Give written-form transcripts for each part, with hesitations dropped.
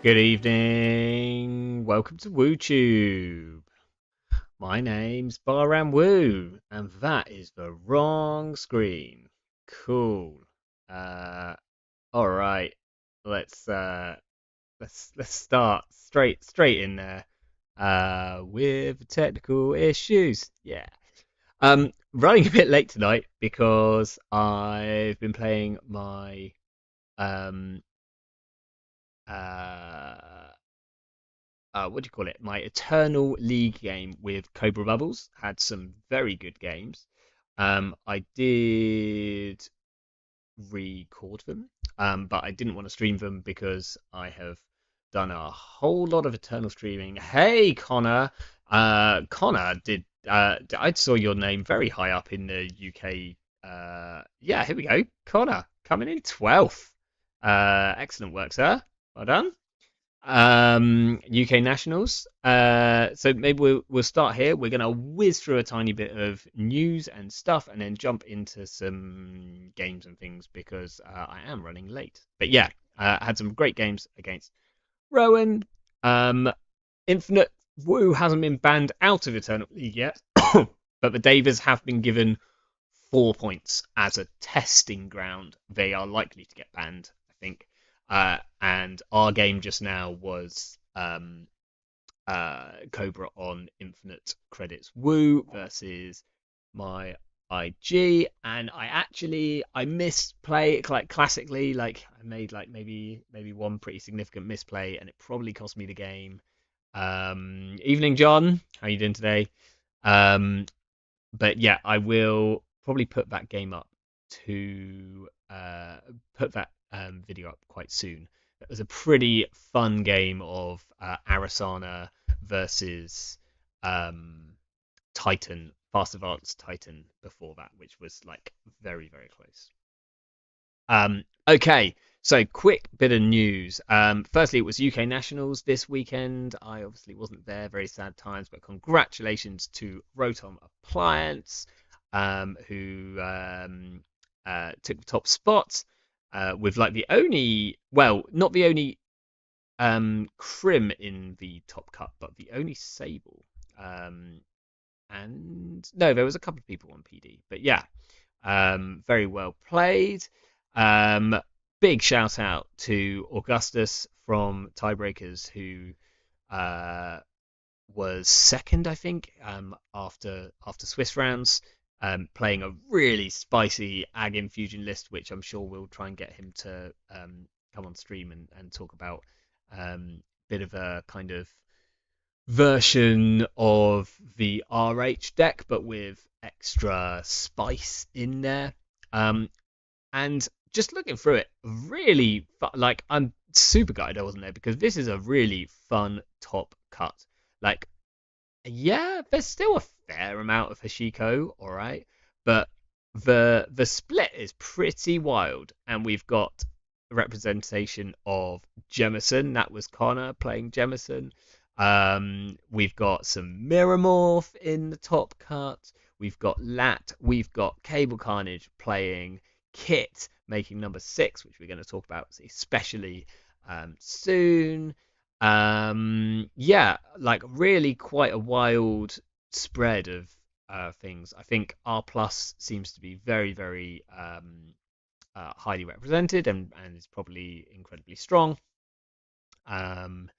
Good evening. Welcome to WooTube. My name's Baram Woo, and that is the wrong screen. Cool. Uh, all right. Let's let's start straight in there. With technical issues. Yeah. Running a bit late tonight because I've been playing my um uh what do you call it? My Eternal League game with Cobra Bubbles. Had some very good games. I did record them, but I didn't want to stream them because I have done a whole lot of Eternal streaming. Hey, Connor. Connor did. I saw your name very high up in the UK. Yeah, here we go. Connor coming in 12th. Excellent work, sir. Well done. UK nationals. So maybe we'll start here. We're gonna whiz through a tiny bit of news and stuff, and then jump into some games and things because I am running late. But yeah, had some great games against Rowan. Infinite Woo hasn't been banned out of Eternal League yet, but the Davers have been given 4 points as a testing ground. They are likely to get banned, I think. And our game just now was Cobra on Infinite Credits Woo versus my IG, and I misplay like classically, like I made like maybe one pretty significant misplay, and it probably cost me the game. Evening, John. How you doing today? Um, but yeah, I will probably put that game up to put that video up quite soon. It was a pretty fun game of Arasana versus um, Titan, Fast Advanced Titan before that, which was like very close. Okay, so quick bit of news. Firstly, it was UK Nationals this weekend. I obviously wasn't there, very sad times, but congratulations to Rotom Appliance, who took the top spot with like the only, well, not the only Crim in the top cut, but the only Sable. And no, there was a couple of people on PD, but yeah, very well played. Um, Big shout out to Augustus from Tiebreakers, who uh, was second, I think, after Swiss rounds, playing a really spicy Ag Infusion list, which I'm sure we'll try and get him to come on stream and talk about. Bit of a kind of version of the RH deck, but with extra spice in there. And just looking through it, really like I'm super gutted I wasn't there because this is a really fun top cut. Like, yeah, there's still a fair amount of Hashiko, all right, but the split is pretty wild, and we've got a representation of Jemison. That was Connor playing Jemison. We've got some Mirror Morph in the top cut. We've got Lat. We've got Cable Carnage playing Kit, making number 6, which we're going to talk about especially soon. Yeah, like really quite a wild spread of things. I think R plus seems to be very highly represented and is probably incredibly strong. Um,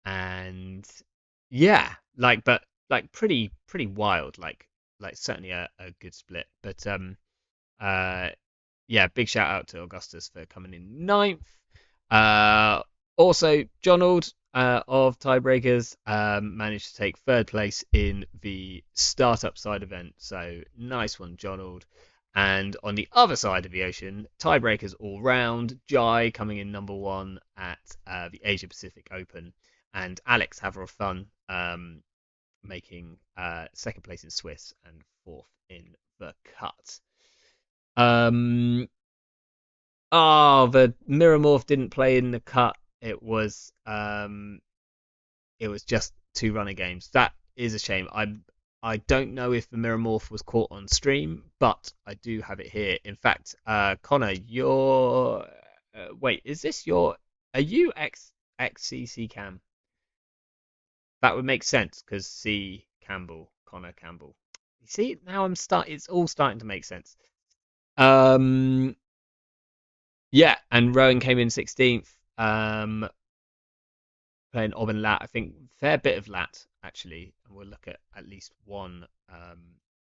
and yeah, like but like pretty wild, like certainly a good split. But uh yeah, big shout out to Augustus for coming in ninth. Also, Jonald of Tiebreakers managed to take third place in the startup side event. So nice one, Jonald. And on the other side of the ocean, Tiebreakers all round, Jai coming in number 1 at the Asia Pacific Open, and Alex Haverfun making second place in Swiss and fourth in the cut. Oh, the Mirror Morph didn't play in the cut. It was just 2 runner games. That is a shame. I don't know if the Mirror Morph was caught on stream, but I do have it here. In fact, Connor, wait, is this your? Are you XCC Cam. That would make sense because C Campbell, Connor Campbell. You see, now it's all starting to make sense. Um, yeah, and Rowan came in 16th. Playing Ob and Lat. I think fair bit of Lat actually, and we'll look at least one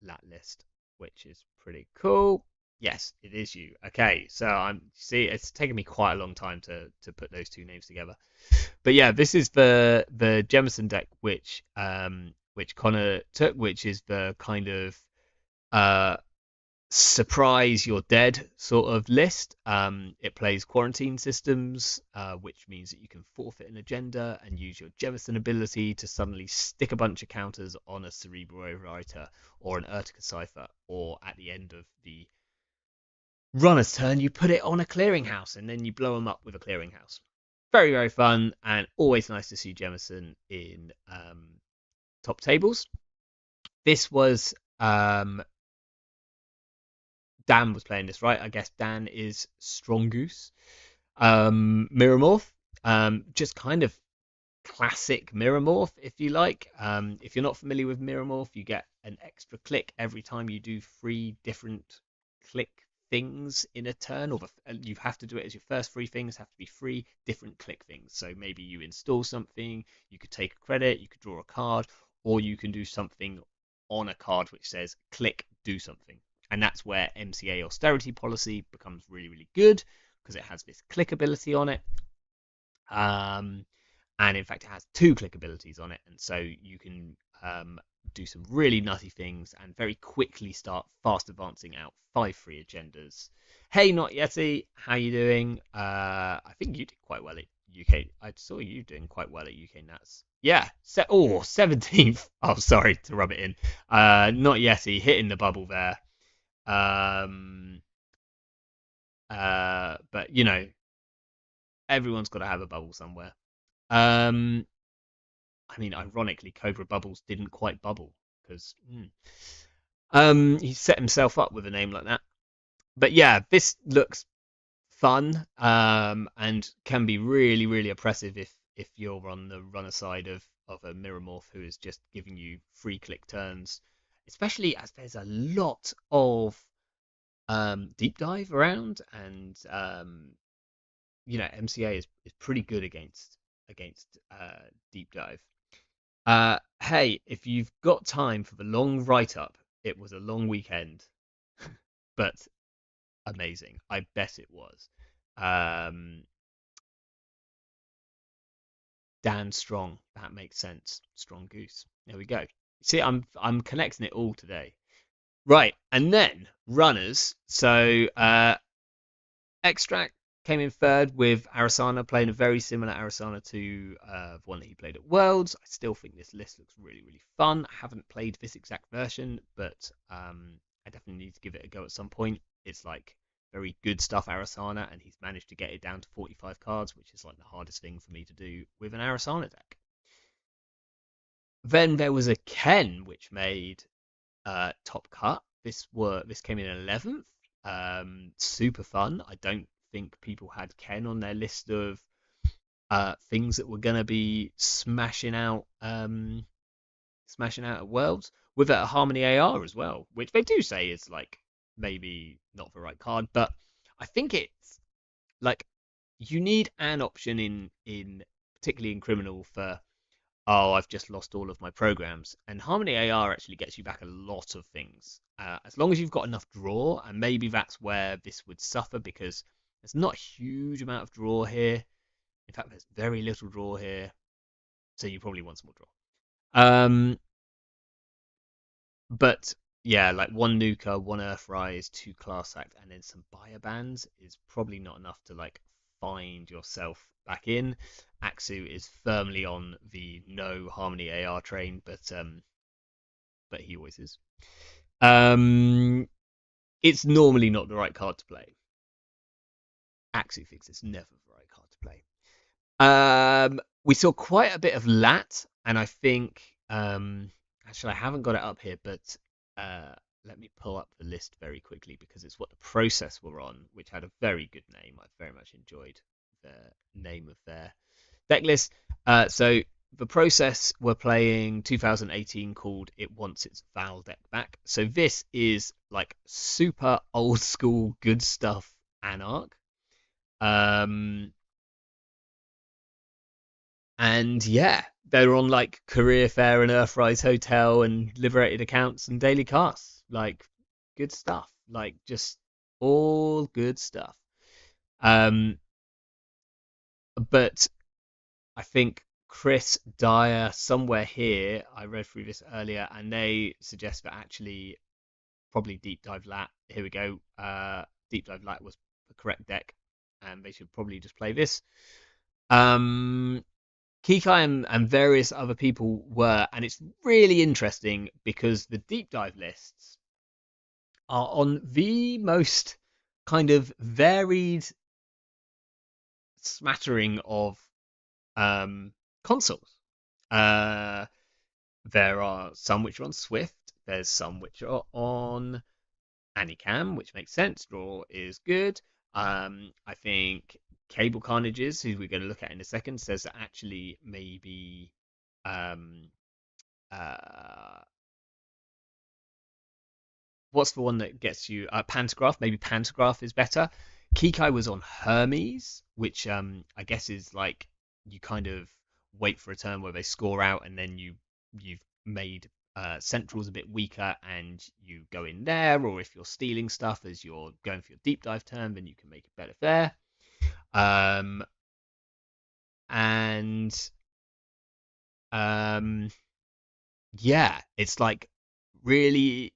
Lat list, which is pretty cool. Yes, it is you. Okay, so I'm see it's taken me quite a long time to put those two names together. But yeah, this is the Jemison deck which Connor took, which is the kind of uh surprise you're dead sort of list. It plays quarantine systems, which means that you can forfeit an agenda and use your Jemison ability to suddenly stick a bunch of counters on a Cerebral Overwriter or an Urtica Cipher, or at the end of the runner's turn, you put it on a clearinghouse and then you blow them up with a clearinghouse. Very, very fun and always nice to see Jemison in top tables. This was Dan was playing this, right? I guess Dan is Strong Goose. Mirror Morph, just kind of classic Mirror Morph, if you like. If you're not familiar with Mirror Morph, you get an extra click every time you do 3 different click things in a turn, or you have to do it as your first 3 things have to be 3 different click things. So maybe you install something, you could take a credit, you could draw a card, or you can do something on a card which says click, do something. And that's where MCA austerity policy becomes really, really good because it has this click ability on it. And in fact, it has 2 click abilities on it. And so you can do some really nutty things and very quickly start fast advancing out 5-3 agendas. Hey, Not Yeti, how you doing? I think you did quite well at UK. I saw you doing quite well at UK Nats. Yeah, 17th. Oh, sorry to rub it in. Not Yeti hitting the bubble there. But you know, everyone's got to have a bubble somewhere. I mean, ironically, Cobra Bubbles didn't quite bubble because he set himself up with a name like that. But yeah, this looks fun and can be really, really oppressive if you're on the runner side of a Mirror Morph who is just giving you 3 click turns, especially as there's a lot of deep dive around, and MCA is pretty good against deep dive. Hey, if you've got time for the long write up, it was a long weekend, but amazing. I bet it was. Dan Strong, that makes sense. Strong Goose. There we go. See, I'm connecting it all today. Right, and then runners. So Extract came in third with Arasana, playing a very similar Arasana to the one that he played at Worlds. I still think this list looks really, really fun. I haven't played this exact version, but I definitely need to give it a go at some point. It's like very good stuff Arasana, and he's managed to get it down to 45 cards, which is like the hardest thing for me to do with an Arasana deck. Then there was a Ken, which made top cut. This came in 11th. Super fun. I don't think people had Ken on their list of things that were gonna be smashing out at Worlds, with a Harmony AR as well, which they do say is like maybe not the right card, but I think it's like you need an option in particularly in Criminal for, oh, I've just lost all of my programs. And Harmony AR actually gets you back a lot of things. As long as you've got enough draw, and maybe that's where this would suffer because there's not a huge amount of draw here. In fact, there's very little draw here. So you probably want some more draw. But yeah, like 1 Nuka, 1 Earthrise, 2 Class Act, and then some buyer bans is probably not enough to like find yourself back in. Axu is firmly on the no Harmony AR train, but he always is. It's normally not the right card to play. Axu thinks it's never the right card to play. We saw quite a bit of Lat, and I think actually I haven't got it up here, but let me pull up the list very quickly because it's what the process were on, which had a very good name. I very much enjoyed the name of their deck list. So the process we're playing 2018 called It Wants Its Val deck back. So this is like super old school good stuff Anarch. Um, and yeah, they're on like Career Fair and Earthrise Hotel and Liberated Accounts and Daily Casts. Like good stuff. Like just all good stuff. Um, but I think Chris Dyer somewhere here, I read through this earlier, and they suggest that actually probably Deep Dive Lat. Here we go. Deep Dive Lat was the correct deck, and they should probably just play this. Um, Kikai and various other people were, and it's really interesting because the deep dive lists are on the most kind of varied smattering of consoles. Uh, there are some which are on Swift. There's some which are on Anycam, which makes sense. Draw is good. I think Cable Carnages, who we're going to look at in a second, says that actually maybe um, uh, what's the one that gets you Pantograph? Maybe Pantograph is better. Kikai was on Hermes, which I guess is like you kind of wait for a turn where they score out, and then you've made centrals a bit weaker, and you go in there. Or if you're stealing stuff as you're going for your deep dive turn, then you can make it better there. Um, and um, yeah, it's really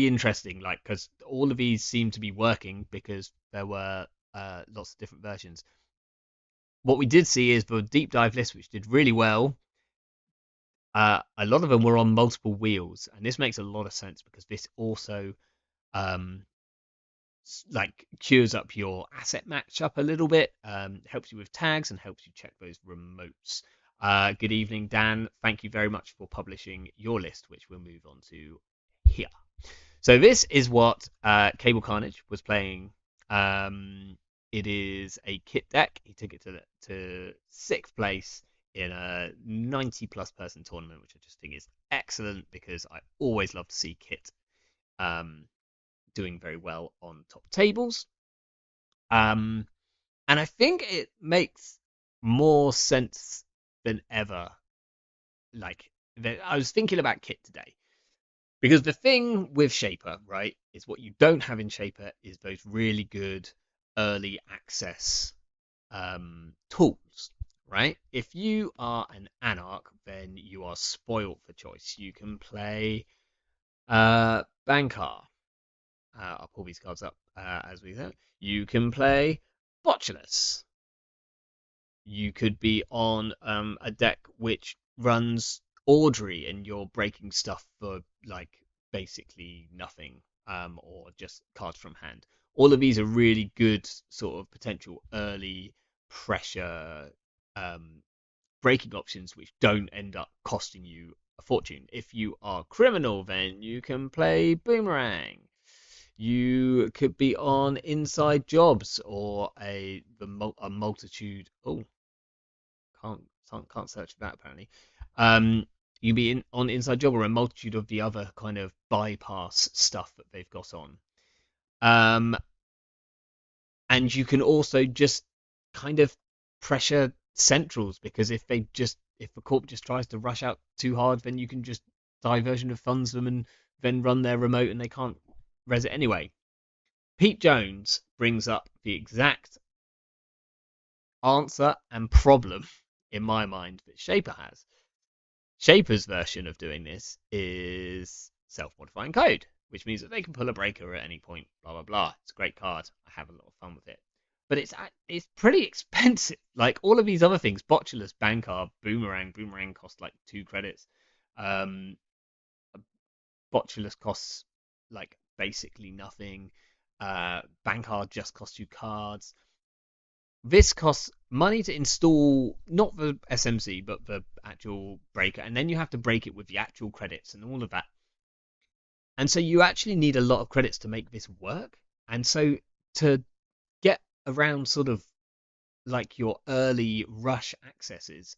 interesting, like because all of these seem to be working because there were lots of different versions. What we did see is the deep dive list, which did really well. A lot of them were on multiple wheels, and this makes a lot of sense because this also um, like cures up your asset matchup a little bit, helps you with tags and helps you check those remotes. Good evening, Dan. Thank you very much for publishing your list, which we'll move on to here. So this is what Cable Carnage was playing. It is a kit deck. He took it to sixth place in a 90 plus person tournament, which I just think is excellent because I always love to see kit um, doing very well on top tables. Um, and I think it makes more sense than ever. Like, I was thinking about kit today. Because the thing with Shaper, right, is what you don't have in Shaper is those really good early access tools, right? If you are an Anarch, then you are spoilt for choice. You can play Bankar. I'll pull these cards up as we go. You can play Botulus. You could be on a deck which runs Audrey and you're breaking stuff for like basically nothing, or just cards from hand. All of these are really good sort of potential early pressure um, breaking options which don't end up costing you a fortune. If you are criminal, then you can play Boomerang. You could be on Inside Jobs or a multitude. Oh, can't search for that apparently. You be on Inside Job or a multitude of the other kind of bypass stuff that they've got on. Um, and you can also just kind of pressure centrals because if the corp just tries to rush out too hard, then you can just diversion of funds them and then run their remote and they can't res it anyway. Pete Jones brings up the exact answer and problem in my mind that Shaper has. Shaper's version of doing this is self-modifying code, which means that they can pull a breaker at any point, blah, blah, blah. It's a great card. I have a lot of fun with it. But it's pretty expensive. Like all of these other things, Botulus, Bankar, Boomerang cost like 2 credits. Um, Botulus costs like basically nothing. Bankar just costs you cards. This costs money to install, not the SMC, but the actual breaker, and then you have to break it with the actual credits and all of that. And so you actually need a lot of credits to make this work. And so to get around sort of like your early rush accesses,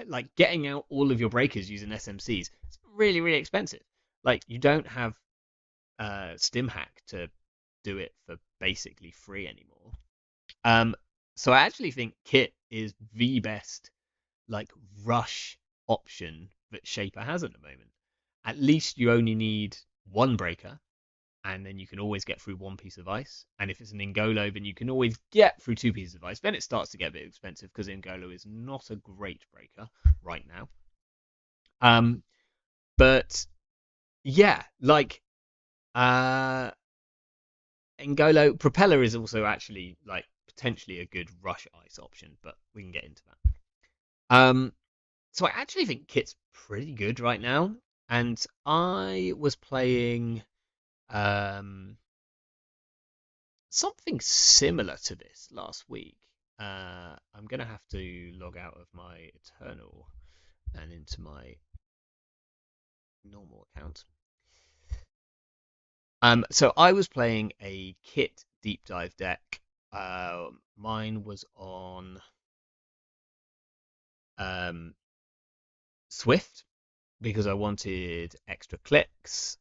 like getting out all of your breakers using SMCs, it's really, really expensive. Like you don't have StimHack to do it for basically free anymore. Um, so I actually think Kit is the best like rush option that Shaper has at the moment. At least you only need one breaker, and then you can always get through one piece of ice. And if it's an Ingolo, then you can always get through two pieces of ice. Then it starts to get a bit expensive because Ingolo is not a great breaker right now. Um, but yeah, like uh, Ngolo Propeller is also actually like potentially a good rush ice option, but we can get into that. So I actually think Kit's pretty good right now, and I was playing um something similar to this last week. I'm gonna have to log out of my Eternal and into my normal account. So I was playing a Kit deep dive deck. Mine was on um, Swift because I wanted extra clicks.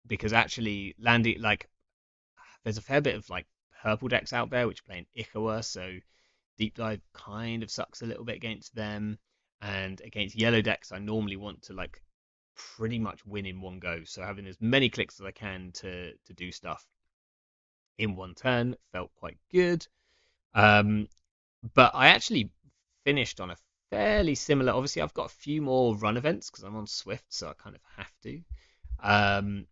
Because actually landing like there's a fair bit of like purple decks out there which play in Ikawa, so deep dive kind of sucks a little bit against them. And against yellow decks, I normally want to like pretty much win in one go. So having as many clicks as I can to do stuff in one turn felt quite good. Um, but I actually finished on a fairly similar. Obviously, I've got a few more run events because I'm on Swift, so I kind of have to. Um,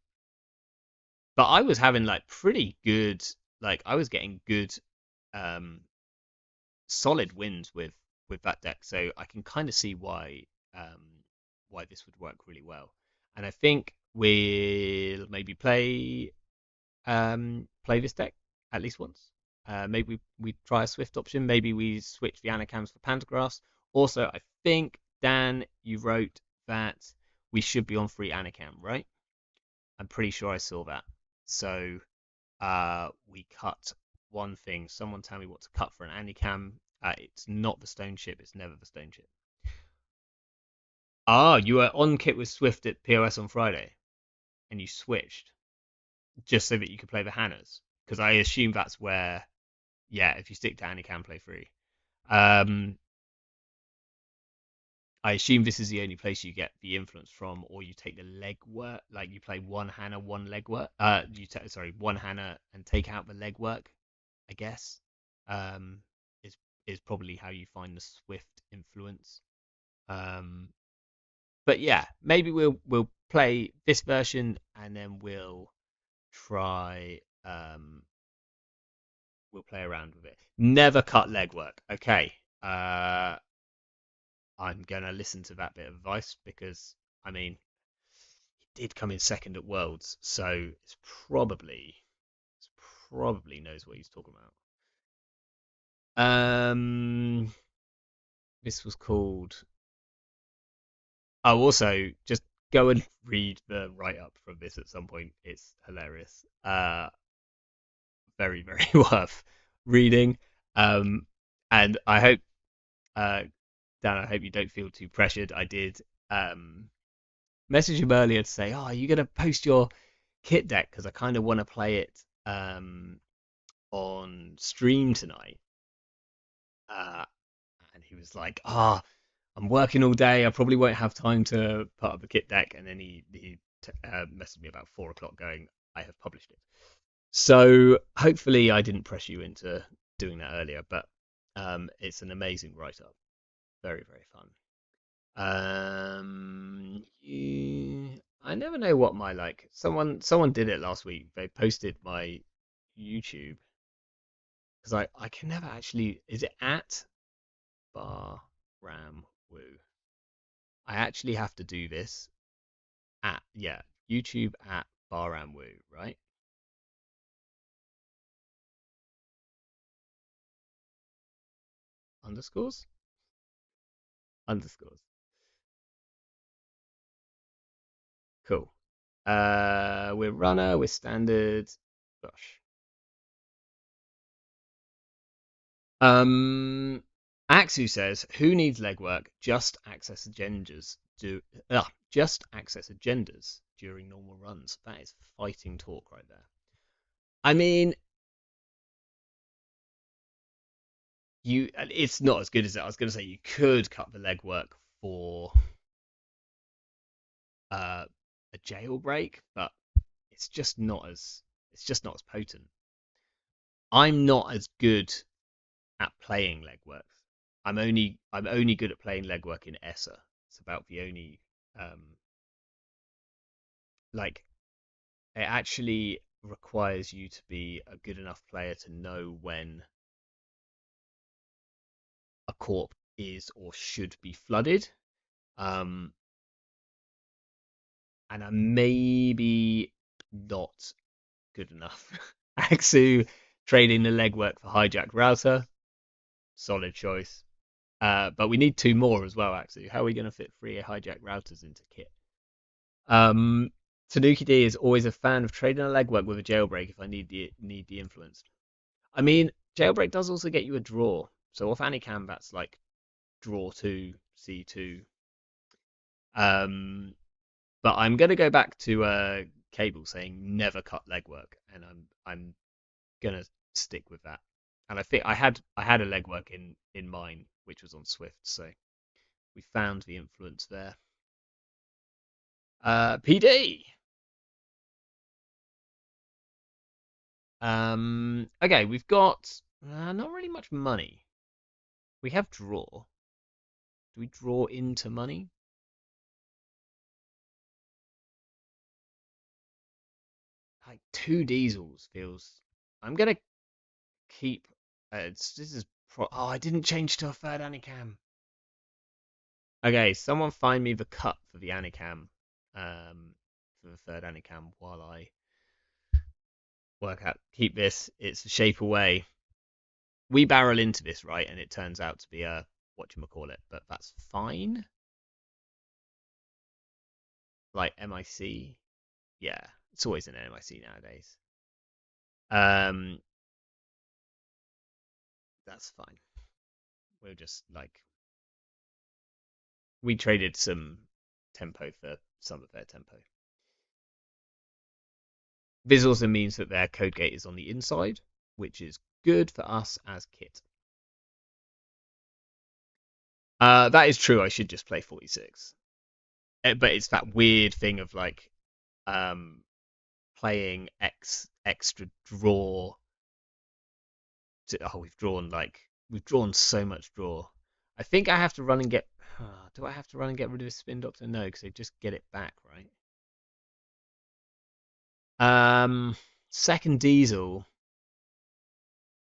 but I was having like pretty good, like I was getting good, um, solid wins with that deck. So I can kind of see why this would work really well. And I think we'll maybe play this deck at least once. Maybe we try a Swift option. Maybe we switch the Anacams for Panthergraphs. Also, I think Dan, you wrote that we should be on free Anacam, right? I'm pretty sure I saw that. So we cut one thing. Someone tell me what to cut for an Anacam. It's not the stone ship. It's never the stone ship. Ah, you were on kit with Swift at POS on Friday, and you switched just so that you could play the Hannahs. Because I assume that's where, yeah, if you stick to Annie can play free. Um, I assume this is the only place you get the influence from, or you take the leg work, like you play one Hannah, one leg work. Sorry, one Hannah and take out the leg work. I guess um, is is probably how you find the Swift influence. Um, but yeah, maybe we'll play this version and then try we'll play around with it. Never cut legwork. Okay. I'm gonna listen to that bit of advice because I mean he did come in second at Worlds, so it's probably knows what he's talking about. This was called. Oh, also just go and read the write up from this at some point. It's hilarious. Very very worth reading. Um, and I hope Dan, I hope you don't feel too pressured. I did message him earlier to say, "Oh, are you gonna post your kit deck? Because I kind of want to play it on stream tonight." Uh, and he was like, "Ah, I'm working all day. I probably won't have time to put up the kit deck." And then he messaged me about 4 o'clock, going, "I have published it." So hopefully, I didn't press you into doing that earlier, but it's an amazing write up. Very, very fun. I never know what my like. Someone did it last week. They posted my YouTube because I can never actually. Is it at bar ram woo? I actually have to do this at yeah YouTube at bar ram woo, right? Underscores underscores. Cool. We're runner. We're standard. Gosh. Um, Axu says, "Who needs legwork? Just access agendas during normal runs." That is fighting talk right there. I mean, it's not as good as it. I was going to say you could cut the legwork for uh, a jailbreak, but it's just not as potent. I'm not as good at playing legwork. I'm only good at playing legwork in ESSA. It's about the only um like it actually requires you to be a good enough player to know when a corp is or should be flooded. Um and I'm maybe not good enough. Axu trading the legwork for hijack router, solid choice. But we need two more as well, Axu. How are we going to fit three hijack routers into kit? Um, Tanuki D is always a fan of trading a legwork with a jailbreak if I need the influence. I mean, jailbreak does also get you a draw. So off Anikam, that's like draw two, C2. Um, but I'm gonna go back to Cable saying never cut legwork, and I'm gonna stick with that. And I think I had a legwork in mine, which was on Swift, so we found the influence there. PD. Okay, we've got not really much money. We have draw. Do we draw into money? Like two diesels feels. I'm gonna keep. This is. Oh, I didn't change to a third Anicam. Okay, someone find me the cut for the Anicam. For the third Anicam while I work out. Keep this. It's a shape away. We barrel into this right, and it turns out to be a whatchamacallit, but that's fine. Like MIC. Yeah, it's always an MIC nowadays. Um, that's fine. We'll just like we traded some tempo for some of their tempo. This also means that their code gate is on the inside, which is good for us as kit. That is true. I should just play 46, but it's that weird thing of like um playing extra draw. We've drawn so much draw. I think I have to run and get. Do I have to run and get rid of a spin doctor? No, because they just get it back, right? Second diesel.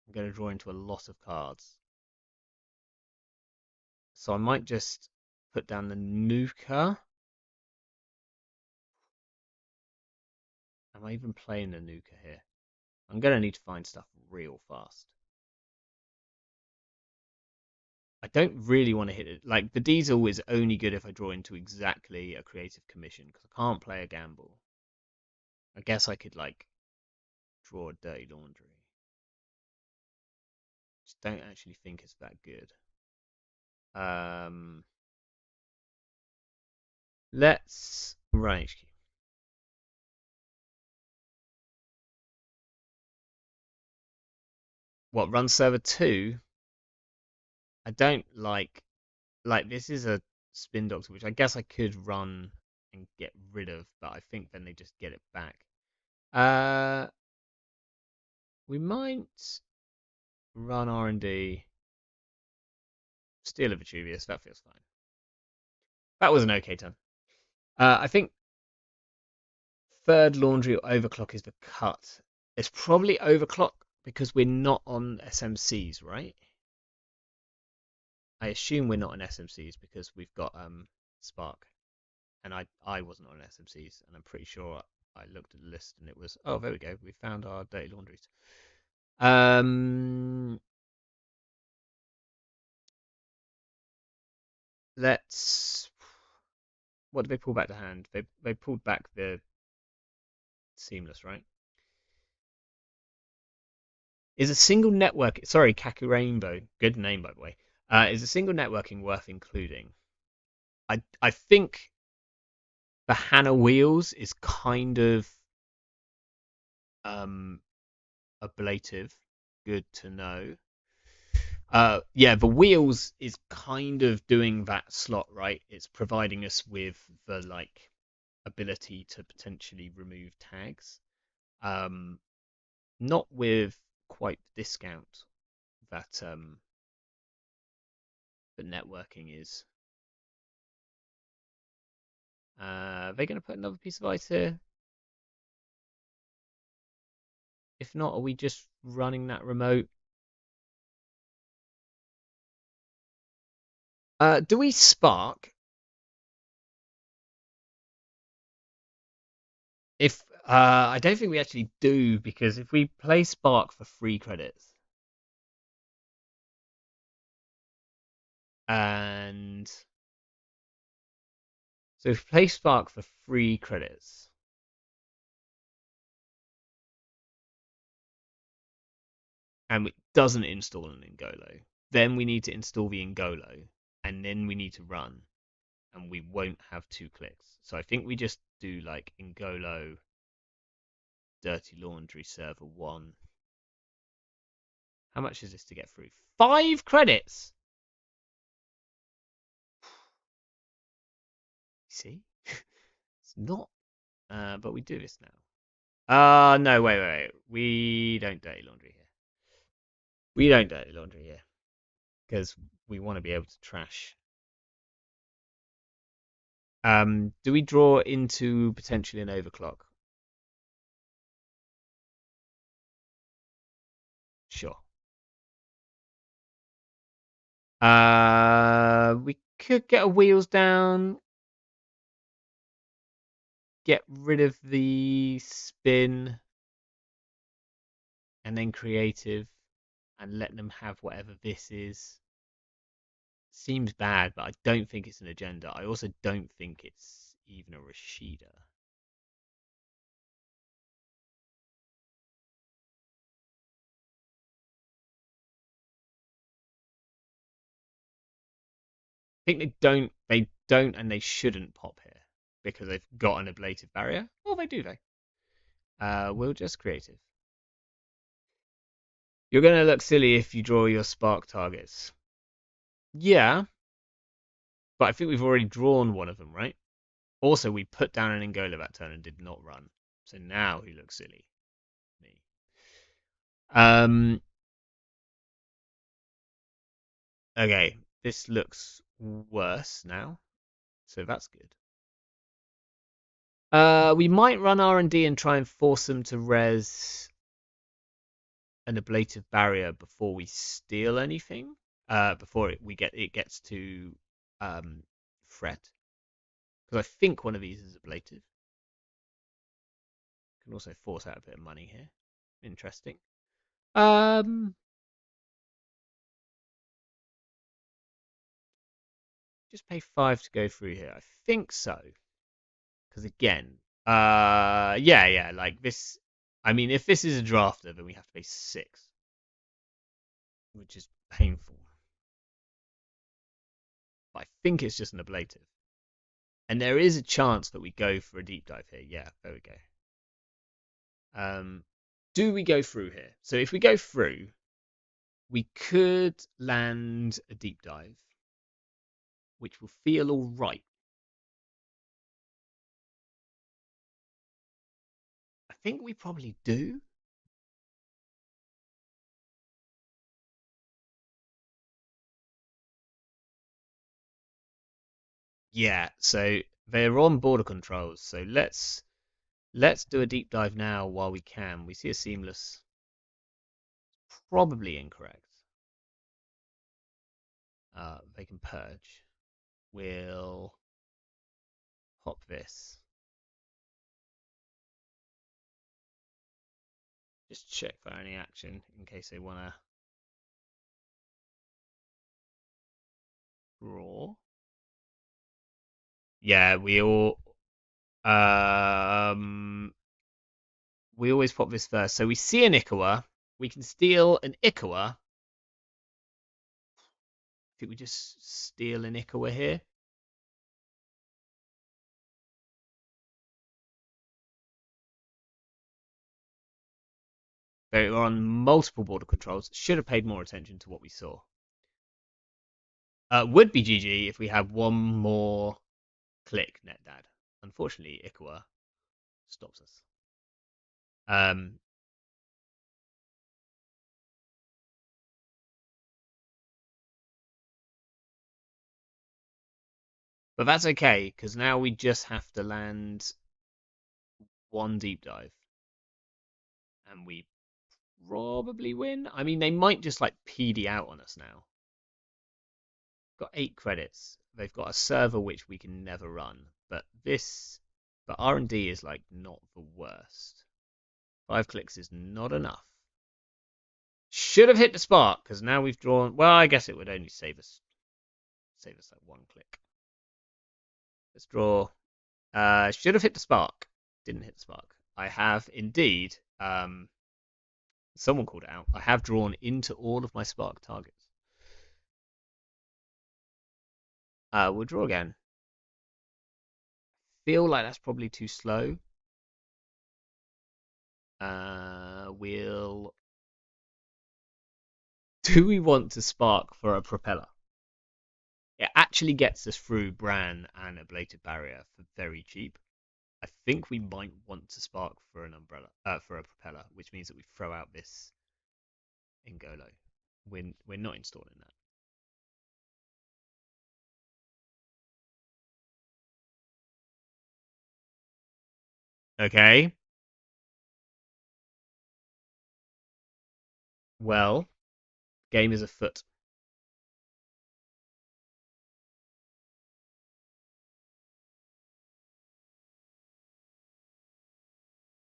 I'm going to draw into a lot of cards, so I might just put down the Nuka. Am I even playing the Nuka here? I'm going to need to find stuff real fast. I don't really want to hit it. Like, the diesel is only good if I draw into exactly a creative commission, because I can't play a gamble. I guess I could, like, draw a dirty laundry. Just don't actually think it's that good. Um, let's run HQ. What, run server 2? I don't like this is a spin doctor, which I guess I could run and get rid of, but I think then they just get it back. Uh, we might run R&D, steal a Vitruvius. That feels fine. That was an okay turn. I think third laundry or overclock is the cut. It's probably overclock because we're not on SMCs, right? I assume we're not on SMCs because we've got Spark, and I wasn't on SMCs, and I'm pretty sure I looked at the list and it was there we go. We found our dirty laundries. Um, let's. What did they pull back to hand? They pulled back the seamless, right? Is a single network, sorry, Kaku Rainbow, good name by the way, is a single networking worth including? I think the Hannah Wheels is kind of um ablative. Good to know. Yeah, the wheels is kind of doing that slot, right? It's providing us with the like ability to potentially remove tags. Um, not with quite the discount that the networking is. They're going to put another piece of ice here. If not, are we just running that remote? Do we spark? If I don't think we actually do, because if we play spark for 3 credits and so if we play spark for 3 credits and it doesn't install an Ngolo, then we need to install the Ngolo and then we need to run and we won't have 2 clicks. So I think we just do like Ngolo Dirty Laundry Server 1. How much is this to get through? 5 credits! See? It's not. But we do this now. No, wait. We don't dirty laundry here. We don't dirty laundry here because we want to be able to trash. Do we draw into potentially an overclock? Sure. We could get a wheels down, get rid of the spin, and then creative, and let them have whatever this is. Seems bad, but I don't think it's an agenda. I also don't think it's even a Rashida. I think they don't, and they shouldn't pop here because they've got an ablative barrier. Or they do, though. We'll just creative. You're gonna look silly if you draw your spark targets. Yeah, but I think we've already drawn one of them, right? Also, we put down an Angola that turn and did not run. So now who looks silly? Me. Um. Okay, this looks worse now, so that's good. We might run R&D and try and force them to res an ablative barrier before we steal anything. Before it gets to fret, because I think one of these is ablative. Can also force out a bit of money here. Interesting. Um, just pay 5 to go through here. I think so. Because again, yeah, like this. I mean, if this is a drafter, then we have to pay 6, which is painful. But I think it's just an ablative. And there is a chance that we go for a deep dive here. Yeah, there we go. Do we go through here? So if we go through, we could land a deep dive, which will feel all right. I think we probably do. Yeah, so they're on border controls. So let's do a deep dive now while we can. We see a seamless, probably incorrect. They can purge. We'll pop this. Just check for any action in case they want to draw. Yeah, um we always pop this first. So we see an Ikawa, We can steal an Ikawa. I think we just steal an Ikawa here. They were on multiple border controls. Should have paid more attention to what we saw. Would be GG if we had one more click net dad. Unfortunately, Ikawa stops us. Um, but that's okay because now we just have to land one deep dive and we probably win. I mean, they might just like PD out on us now. Got 8 credits. They've got a server which we can never run, but R&D is like not the worst. 5 clicks is not enough. Should have hit the spark because now we've drawn. Well, I guess it would only save us like 1 click. Let's draw. Should have hit the spark. Didn't hit the spark. I have indeed. Someone called it out. I have drawn into all of my spark targets. We'll draw again. Feel like that's probably too slow. We'll. Do we want to spark for a propeller? It actually gets us through Bran and Ablative Barrier for very cheap. I think we might want to spark for an umbrella, for a propeller, which means that we throw out this Ngolo. We're not installing that. Okay. Well, game is afoot.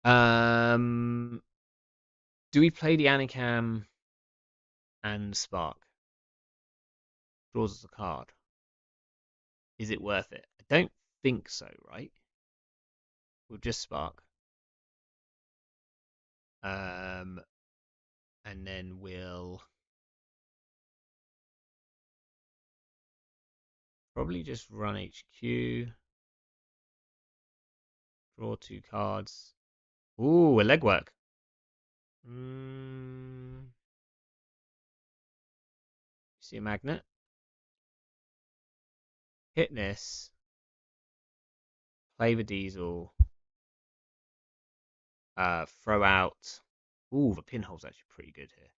Do we play the Anikam and Spark? Draws us a card. Is it worth it? I don't think so, right? We'll just Spark. And then we'll probably just run HQ. Draw 2 cards. Ooh, a legwork. See a magnet? Hit this. Play the diesel. Throw out. Ooh, the pinhole's actually pretty good here.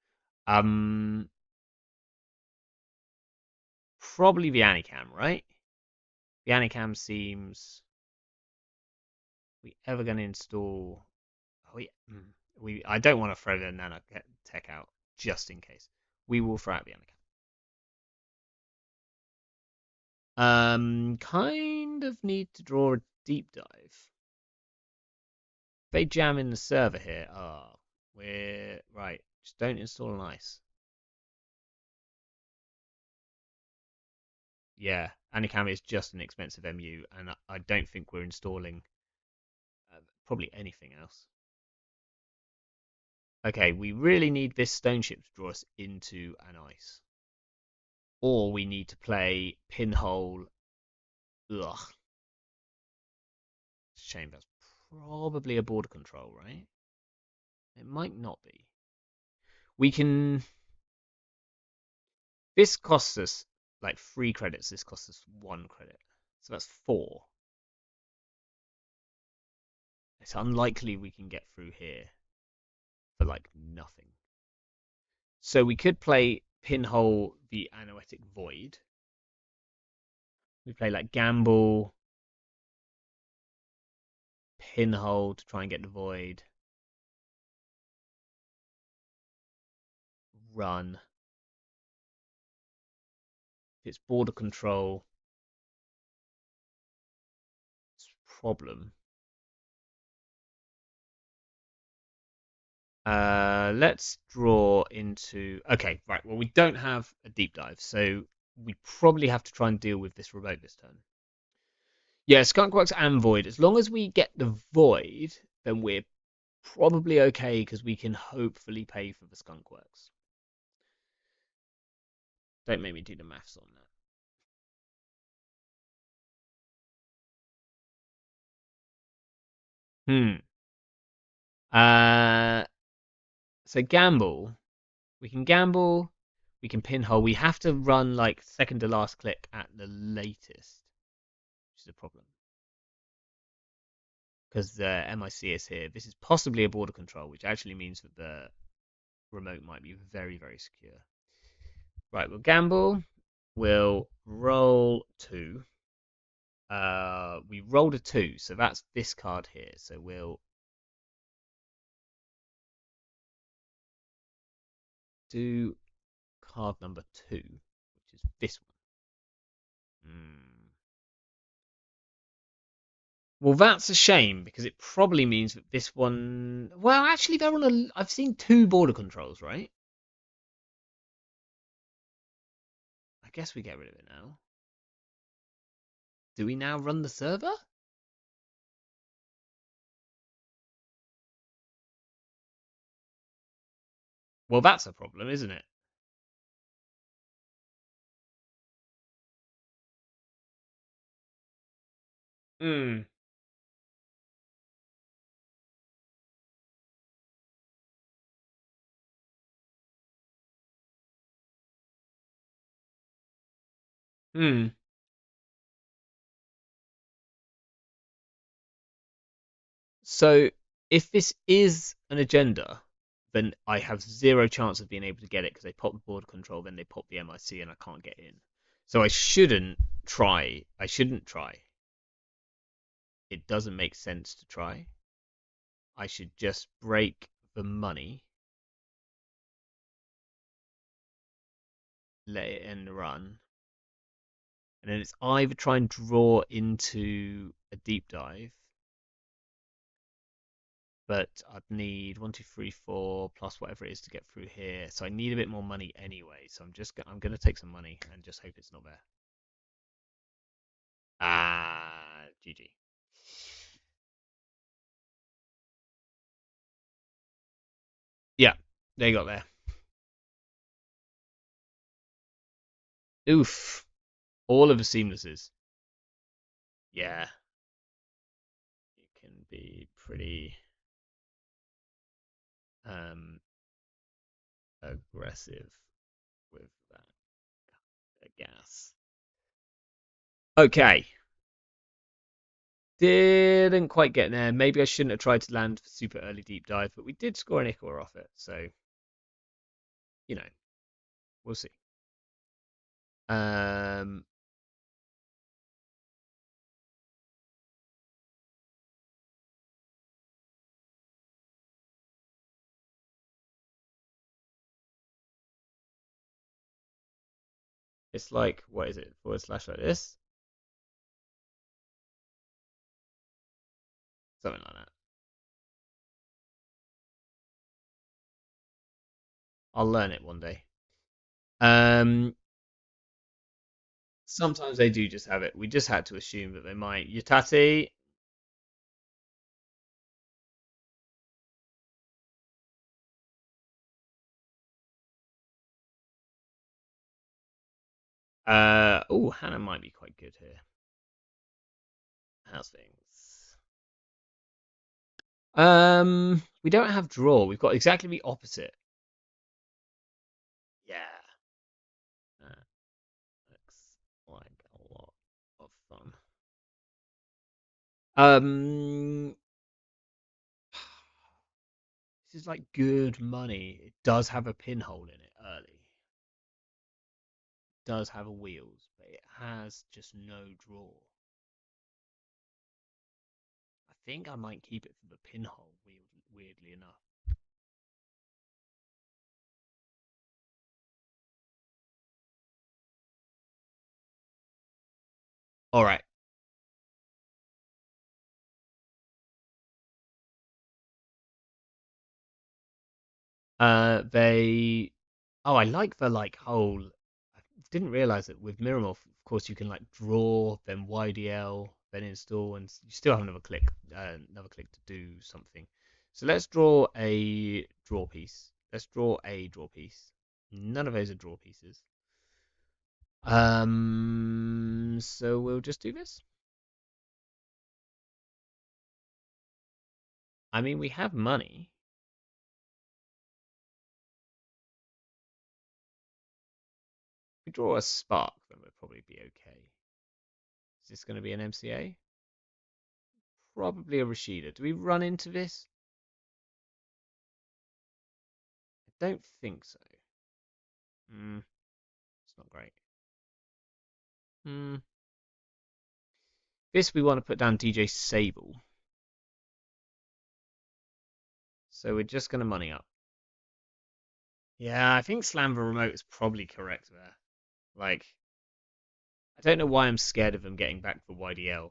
Probably the Anikam, right? The Anikam seems. We ever going to install? Oh, yeah. I don't want to throw the nanotech out just in case. We will throw out the Anikam. Kind of need to draw a deep dive. They jam in the server here. Oh, we're right. Just don't install an ice. Yeah, Anikam is just an expensive MU, and I don't think we're installing probably anything else. Okay, we really need this stone ship to draw us into an ice. Or we need to play pinhole. Ugh. Shame that's probably a border control, right? It might not be. We can. This costs us like 3 credits. This costs us 1 credit. So that's 4. It's unlikely we can get through here for like nothing. So we could play pinhole the Anoetic Void. We play like gamble, pinhole to try and get the void. Run. If it's border control, it's a problem. Let's draw into. Okay, right. Well, we don't have a deep dive, so we probably have to try and deal with this remote this turn. Yeah, Skunkworks and Void. As long as we get the Void, then we're probably okay because we can hopefully pay for the skunk works. Don't make me do the maths on that. Uh, so gamble. We can gamble. We can pinhole. We have to run like second to last click at the latest, which is a problem because the MIC is here. This is possibly a border control, which actually means that the remote might be very, very secure. Right, we'll gamble. We'll roll two. We rolled a two, so that's this card here. So we'll do card number two, which is this one. Well, that's a shame because it probably means that this one. Well, actually, they're on a. I've seen two border controls, right? I guess we get rid of it now. Do we now run the server? Well, that's a problem, isn't it? Hmm. Hmm. So if this is an agenda, then I have zero chance of being able to get it because they pop the border control, then they pop the MIC, and I can't get in. So I shouldn't try. I shouldn't try. It doesn't make sense to try. I should just break the money, let it end the run, and then it's either try and draw into a deep dive, but I'd need 1, 2, 3, 4 plus whatever it is to get through here. So I need a bit more money anyway. So I'm gonna take some money and just hope it's not there. Ah, GG. Yeah, they got there. Oof, all of the seamlesses. Yeah, it can be pretty um aggressive with that gas. Okay, didn't quite get there. Maybe I shouldn't have tried to land super early deep dive, but we did score an Ichor off it. So, you know, we'll see. Um, it's like, what is it? Forward slash like this? Something like that. I'll learn it one day. Um, sometimes they do just have it. We just had to assume that they might. Yutati, oh, Hannah might be quite good here. How's things? We don't have draw. We've got exactly the opposite. Yeah. Uh, looks like a lot of fun. Um, this is like good money. It does have a pinhole in it early. Does have a wheels, but it has just no draw. I think I might keep it for the pinhole, weirdly enough. All right. They. Oh, I like the like whole. I didn't realize that with Miramorph, of course, you can like draw, then YDL, then install, and you still have another click to do something. So let's draw a draw piece. Let's draw a draw piece. None of those are draw pieces. So we'll just do this. I mean, we have money. If we draw a spark, then we'll probably be okay. Is this going to be an MCA? Probably a Rashida. Do we run into this? I don't think so. It's not great. This we want to put down DJ Sable. So we're just going to money up. Yeah, I think Slam the Remote is probably correct there. Like, I don't know why I'm scared of him getting back for YDL.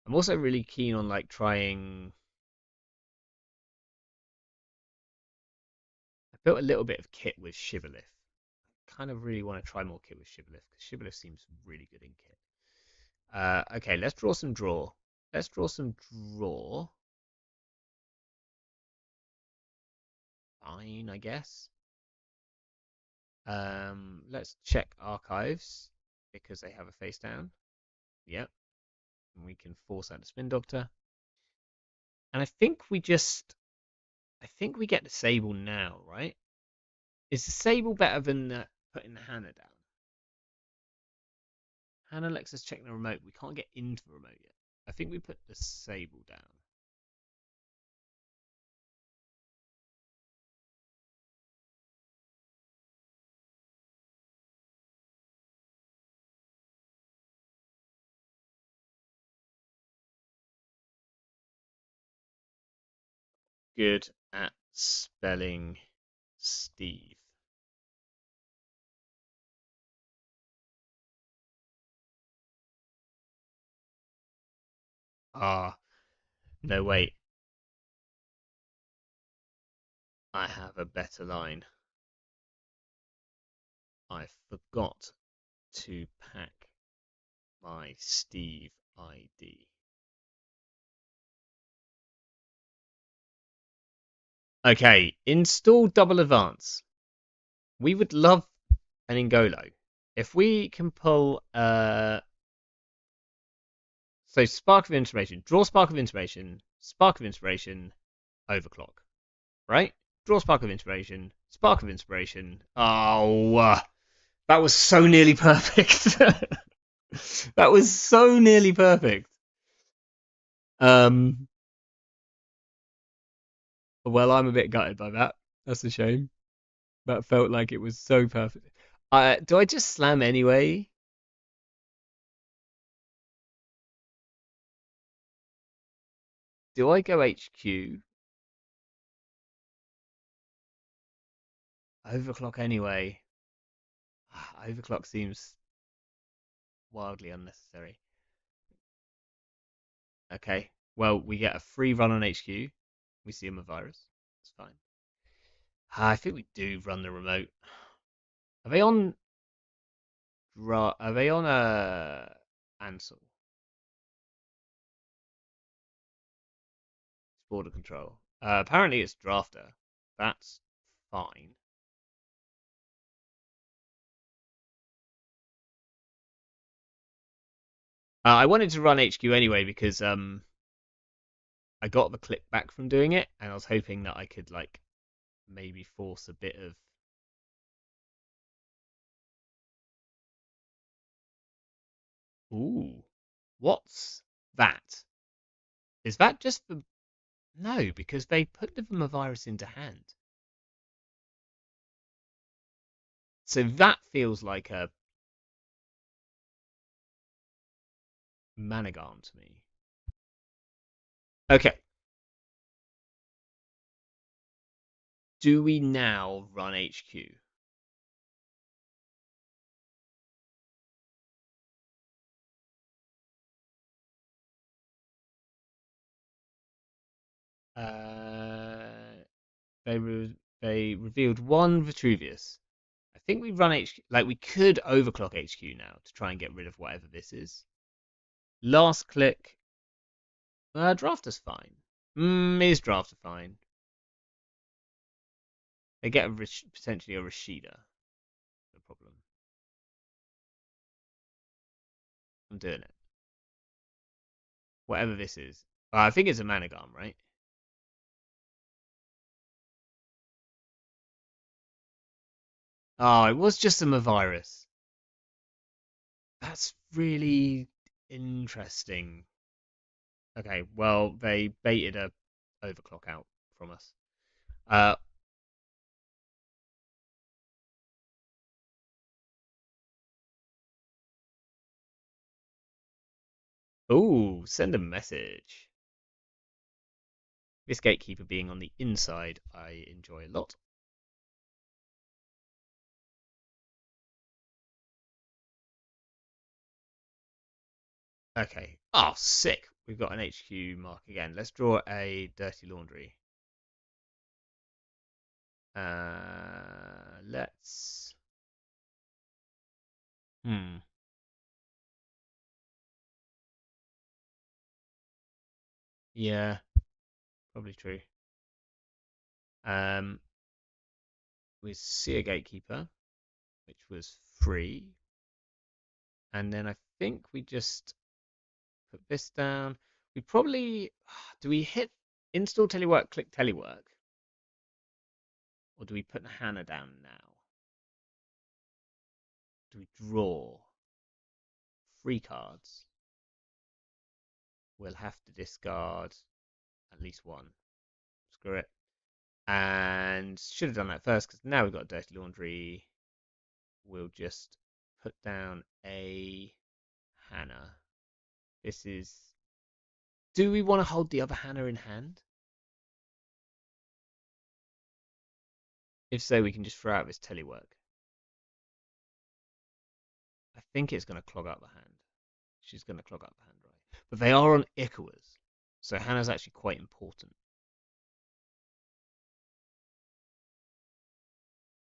I'm also really keen on like trying. I built a little bit of kit with Shibboleth. Kind of really want to try more kit with Shibboleth because Shibboleth seems really good in kit. Okay, let's draw some draw. Let's draw some draw. Fine, I guess. Let's check archives because they have a face down. Yep. And we can force out the Spin Doctor. And I think we get the Sable now, right? Is the Sable better than putting the Hannah down? Hannah lets us check the remote. We can't get into the remote yet. I think we put the Sable down. Good at spelling Steve. Ah, no, wait. I have a better line. I forgot to pack my Steve ID. Okay, install double advance. We would love an Ingolo. If we can pull so Spark of Inspiration, draw Spark of Inspiration, Spark of Inspiration, Overclock. Right? Draw Spark of Inspiration, Spark of Inspiration. Oh, that was so nearly perfect. That was so nearly perfect. Um, well, I'm a bit gutted by that. That's a shame. That felt like it was so perfect. Do I just slam anyway? Do I go HQ? Overclock anyway. Overclock seems wildly unnecessary. Okay. Well, we get a free run on HQ. We see him a virus. It's fine. I think we do run the remote. Are they on? Are they on Ansel? Border control. Apparently it's drafter. That's fine. I wanted to run HQ anyway because I got the clip back from doing it, and I was hoping that I could like maybe force a bit of. Ooh, what's that? Is that just the? No, because they put the virus into hand. So that feels like a Managarm to me. Okay, do we now run HQ? Uh, they revealed one Vitruvius. I think we run HQ, like we could overclock HQ now to try and get rid of whatever this is. Last click. Drafter's fine. Is Drafter fine? They get potentially a Rashida. No problem. I'm doing it. Whatever this is. I think it's a Managarm, right? Oh, it was just a Mavirus. That's really interesting. Okay, well, they baited a overclock out from us. Uh, send a message. This gatekeeper being on the inside, I enjoy a lot. Okay. Oh, sick. We've got an HQ mark again. Let's draw a dirty laundry. Let's. Hmm. Yeah, probably true. Um, we see a gatekeeper, which was free, and then I think we just put this down. We probably do we hit install telework, click telework, or do we put Hannah down now? Do we draw free cards? We'll have to discard at least one. Screw it. And should have done that first because now we've got dirty laundry. We'll just put down a Hannah. This is. Do we want to hold the other Hannah in hand? If so, we can just throw out this telework. I think it's going to clog up the hand. She's going to clog up the hand, right? But they are on Ikawas, so Hannah's actually quite important.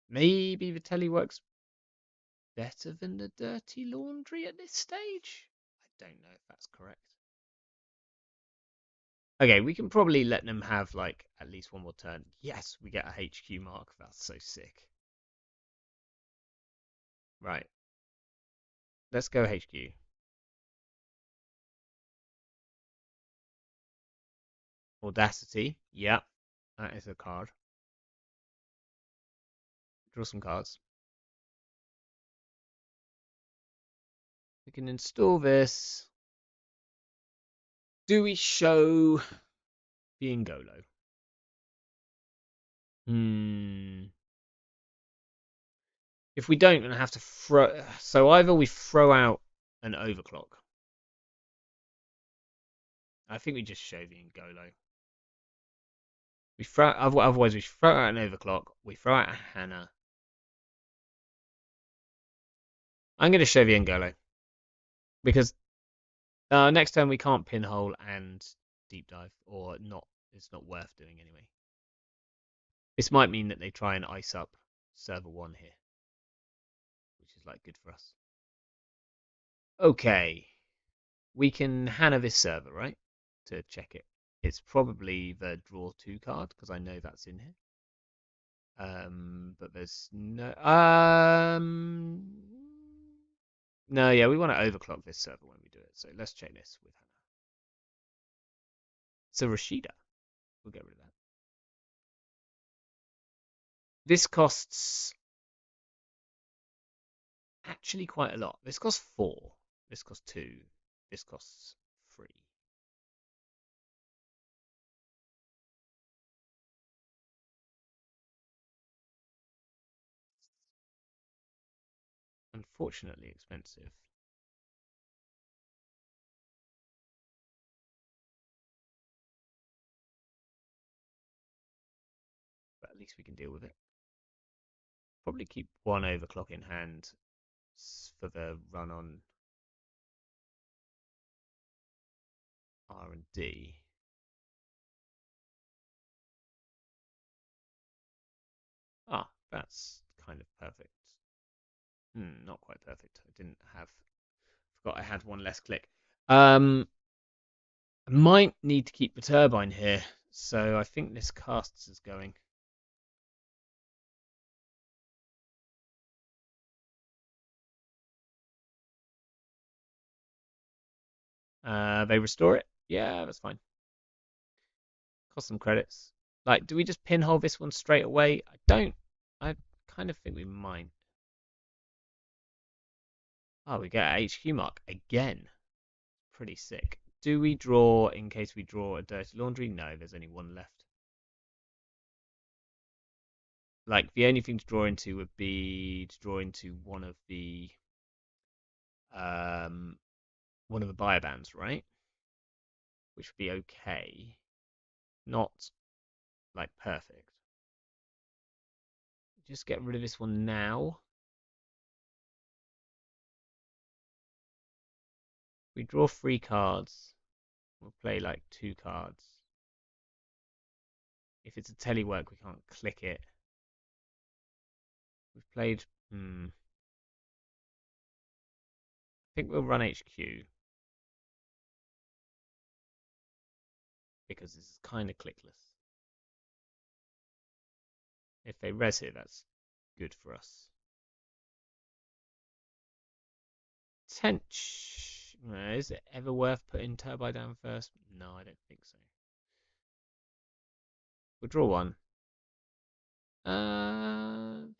Maybe the telework's better than the dirty laundry at this stage? I don't know if that's correct. Okay, we can probably let them have like at least one more turn. Yes, we get a HQ mark. That's so sick. Right, let's go HQ. Audacity. Yep, that is a card. Draw some cards. We can install this. Do we show the Ngolo? Hmm. If we don't, we're gonna have to throw. So either we throw out an overclock. I think we just show the Ngolo. We throw. Otherwise, we throw out an overclock. We throw out a Hannah. I'm gonna show the Ngolo because next turn we can't pinhole and deep dive, or not. It's not worth doing anyway. This might mean that they try and ice up server one here, which is like good for us. Okay, we can Hannah this server, right? To check it. It's probably the draw two card because I know that's in here. But there's no, yeah, we want to overclock this server when we do it. So let's check this with Hannah. So Rashida, we'll get rid of that. This costs actually quite a lot. This costs 4. This costs 2. This costs 3. Unfortunately expensive. But at least we can deal with it. Probably keep one overclock in hand for the run on R&D. Ah, that's kind of perfect. Not quite perfect. I didn't have. Forgot I had one less click. Um, I might need to keep the turbine here, so I think this casts is going. They restore it. Yeah, that's fine. Cost some credits. Like, do we just pinhole this one straight away? I don't. I kind of think we might. Oh, we get a HQ mark again. Pretty sick. Do we draw in case we draw a dirty laundry? No, there's only one left. Like the only thing to draw into would be to draw into um one of the buyer bands, right? Which would be okay. Not like perfect. Just get rid of this one now. We draw 3 cards. We'll play like 2 cards. If it's a telework, we can't click it. We've played. I think we'll run HQ because this is kind of clickless. If they res here, that's good for us. Tench. Is it ever worth putting Turbo down first? No, I don't think so. We'll draw one. It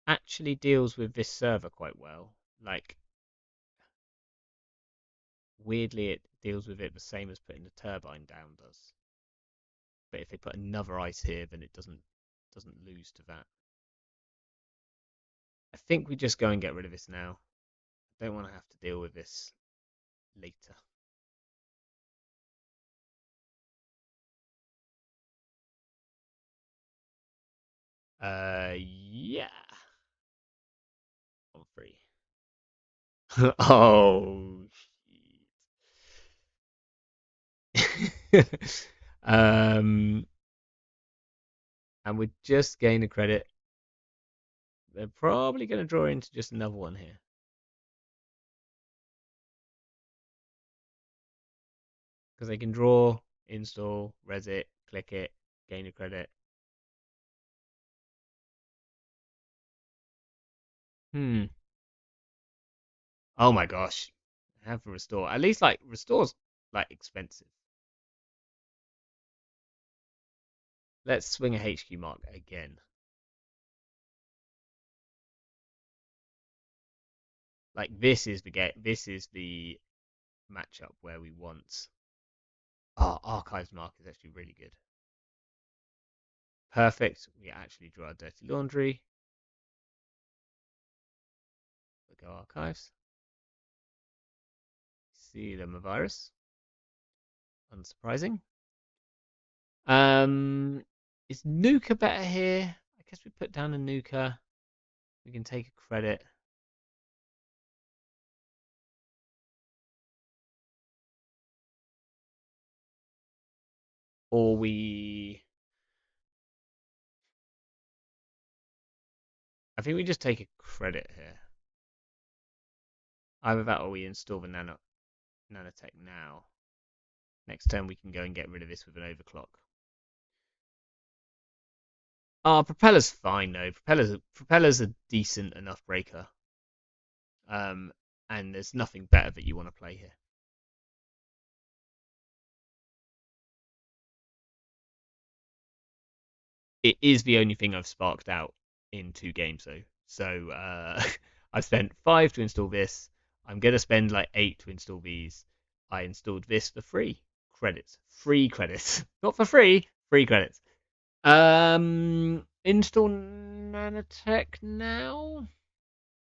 actually deals with this server quite well. Like, weirdly, it deals with it the same as putting the turbine down does. But if they put another ice here, then it doesn't lose to that. I think we just go and get rid of this now. I don't want to have to deal with this later. Yeah. On free. Oh, um, and we're just gain a credit. They're probably going to draw into just another one here. Because they can draw, install, res it, click it, gain a credit. Hmm. Oh my gosh. Have to restore. At least like restore's like expensive. Let's swing a HQ mark again. Like this is the game. This is the matchup where we want. Oh, archives mark is actually really good. Perfect. We actually draw our dirty laundry. We'll go archives. See them a virus. Unsurprising. Is Nuka better here? I guess we put down a Nuka. We can take a credit. Or we. I think we just take a credit here. Either that or we install the nanotech now. Next turn we can go and get rid of this with an overclock. Oh, propeller's fine though. Propeller's a decent enough breaker. And there's nothing better that you want to play here. It is the only thing I've sparked out in 2 games though. So I spent 5 to install this. I'm gonna spend like 8 to install these. I installed this for free credits, free credits, not for free, free credits. Install nanotech now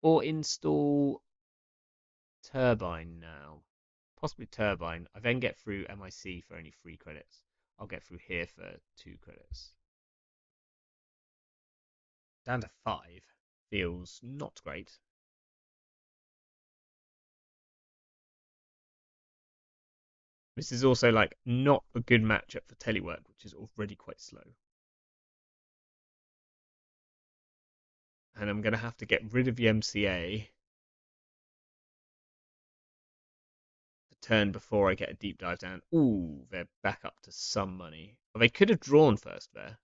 or install turbine now? Possibly turbine. I then get through MIC for only 3 credits. I'll get through here for 2 credits. Down to 5 feels not great. This is also like not a good matchup for telework, which is already quite slow. And I'm going to have to get rid of the MCA the turn before I get a deep dive down. Ooh, they're back up to some money. Well, they could have drawn first there.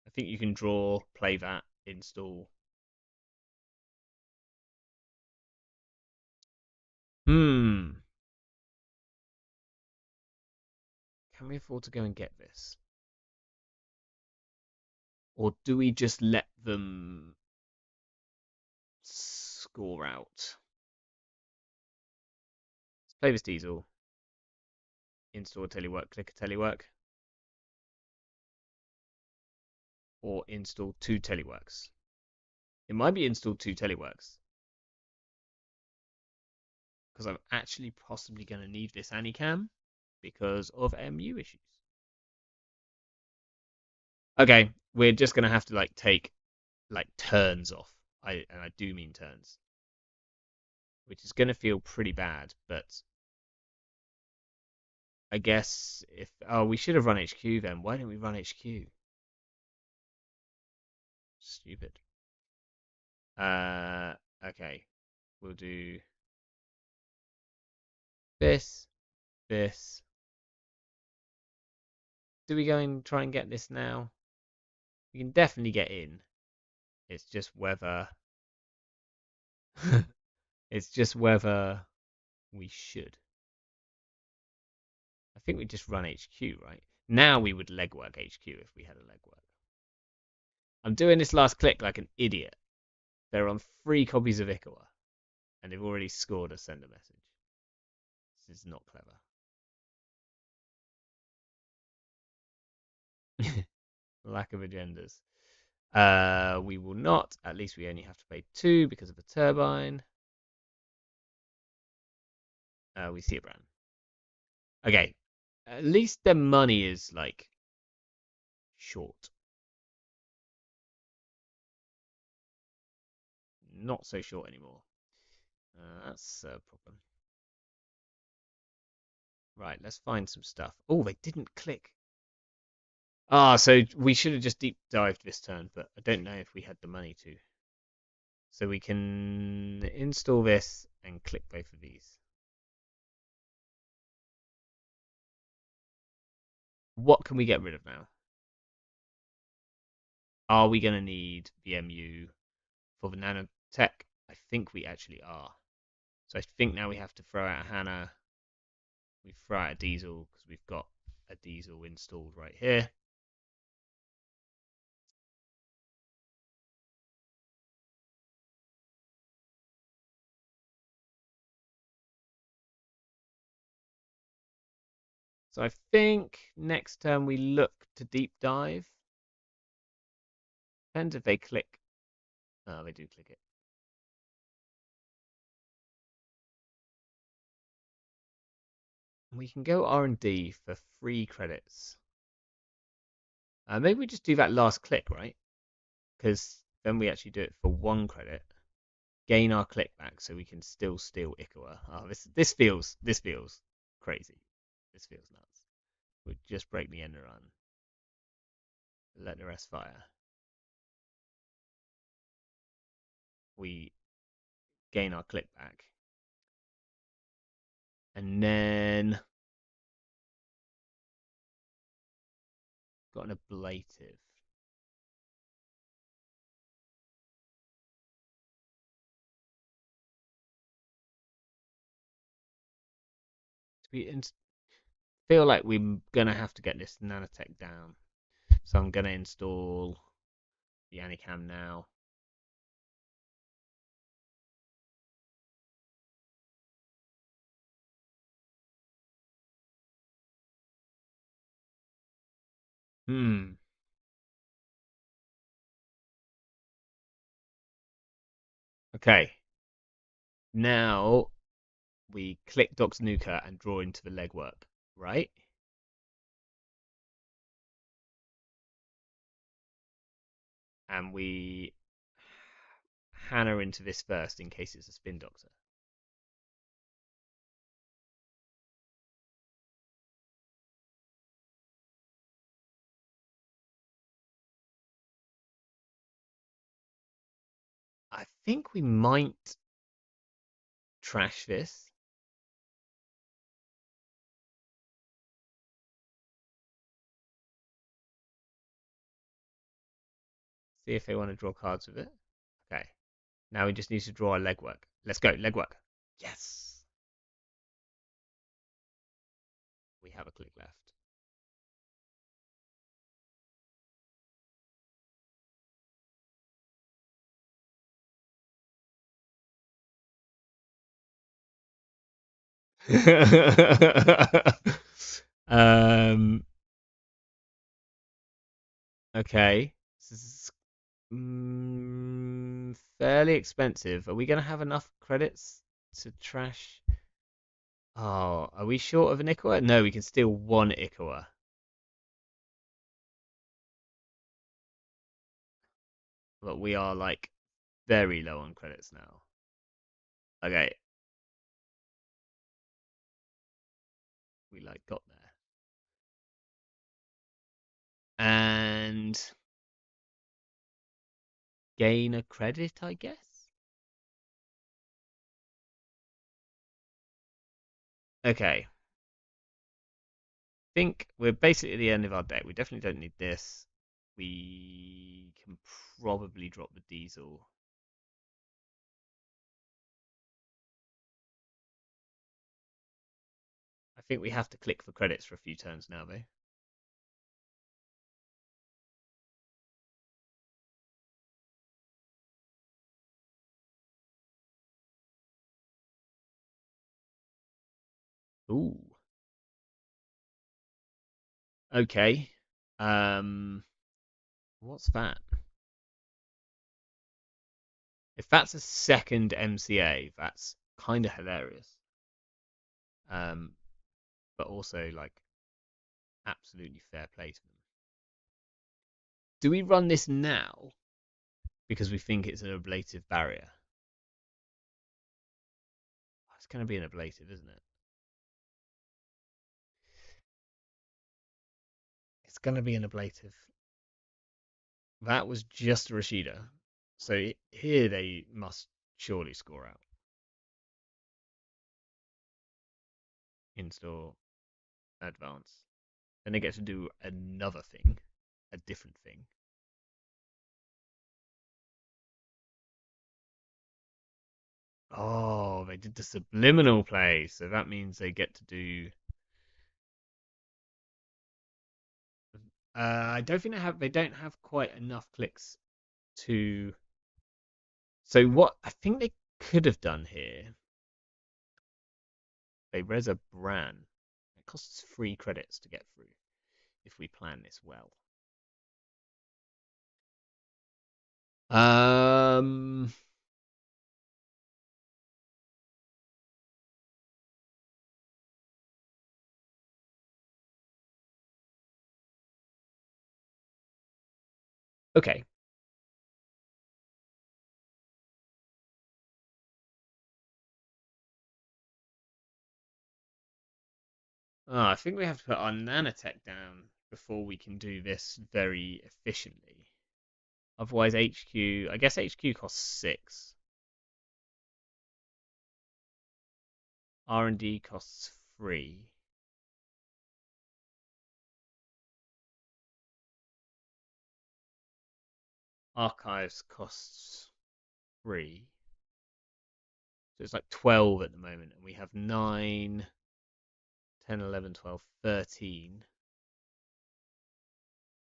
I think you can draw, play that, install. Hmm. Can we afford to go and get this? Or do we just let them score out? Let's play this diesel. Install a telework, click a telework. Or install 2 teleworks. It might be installed 2 teleworks. Because I'm actually possibly going to need this Anycam because of MU issues. Okay, we're just going to have to like take like turns off. And I do mean turns. Which is going to feel pretty bad, but I guess if we should have run HQ then. Why didn't we run HQ? Stupid. Okay. We'll do this, this. Do we go and try and get this now? We can definitely get in. It's just whether it's just whether we should. I think we just run HQ, right? Now we would legwork HQ if we had a legwork. I'm doing this last click like an idiot. They're on 3 copies of Ikawa, and they've already scored a sender message. This is not clever. Lack of agendas. We will not. At least we only have to pay 2 because of the turbine. We see a brand. Okay. At least their money is like short. Not so short anymore. That's a problem. Right, let's find some stuff. Oh, they didn't click. So we should have just deep dived this turn, but I don't know if we had the money to. So we can install this and click both of these. What can we get rid of now? Are we going to need the MU for the nanotech? I think we actually are. So I think now we have to throw out a Hannah. We throw out a diesel because we've got a diesel installed right here. So I think next turn we look to deep dive. Depends if they click. Oh, they do click it. We can go R&D for 3 credits. Maybe we just do that last click, right? Because then we actually do it for 1 credit. Gain our click back so we can still steal Ikawa. Oh, this feels crazy. This feels nuts. We'll just break the end run. Let the rest fire. We gain our click back. And then got an ablative. We feel like we're gonna have to get this nanotech down. So I'm gonna install the Anycam now. Okay. Now we click Docs Nuka and draw into the legwork, right? And we Hannah into this first in case it's a spin doctor. I think we might trash this. See if they want to draw cards with it. Okay. Now we just need to draw a legwork. Let's go, legwork. Yes. We have a click left. um. Okay. This is fairly expensive. Are we going to have enough credits to trash? Oh, are we short of an Ikawa? No, we can steal one Ikawa. But we are like very low on credits now. Okay, we like got there. And gain a credit, I guess. Okay, think we're basically at the end of our deck. We definitely don't need this. We can probably drop the diesel. I think we have to click for credits for a few turns now, though. Ooh. Okay. Um, what's that? If that's a second MCA, that's kind of hilarious. Um, but also like absolutely fair play to them. Do we run this now because we think it's an ablative barrier? It's going to be an ablative, isn't it? It's going to be an ablative. That was just a Rashida. So here they must surely score out. Install, advance. Then they get to do another thing, a different thing. Oh, they did the subliminal play. So that means they get to do. I don't think they have. They don't have quite enough clicks to. So what I think they could have done here, they res a Bran. It costs 3 credits to get through if we plan this well. Um. Okay. Oh, I think we have to put our nanotech down before we can do this very efficiently. Otherwise, HQ. I guess HQ costs 6. R&D costs 3. Archives costs 3. So it's like 12 at the moment, and we have 9, 10, 11, 12, 13.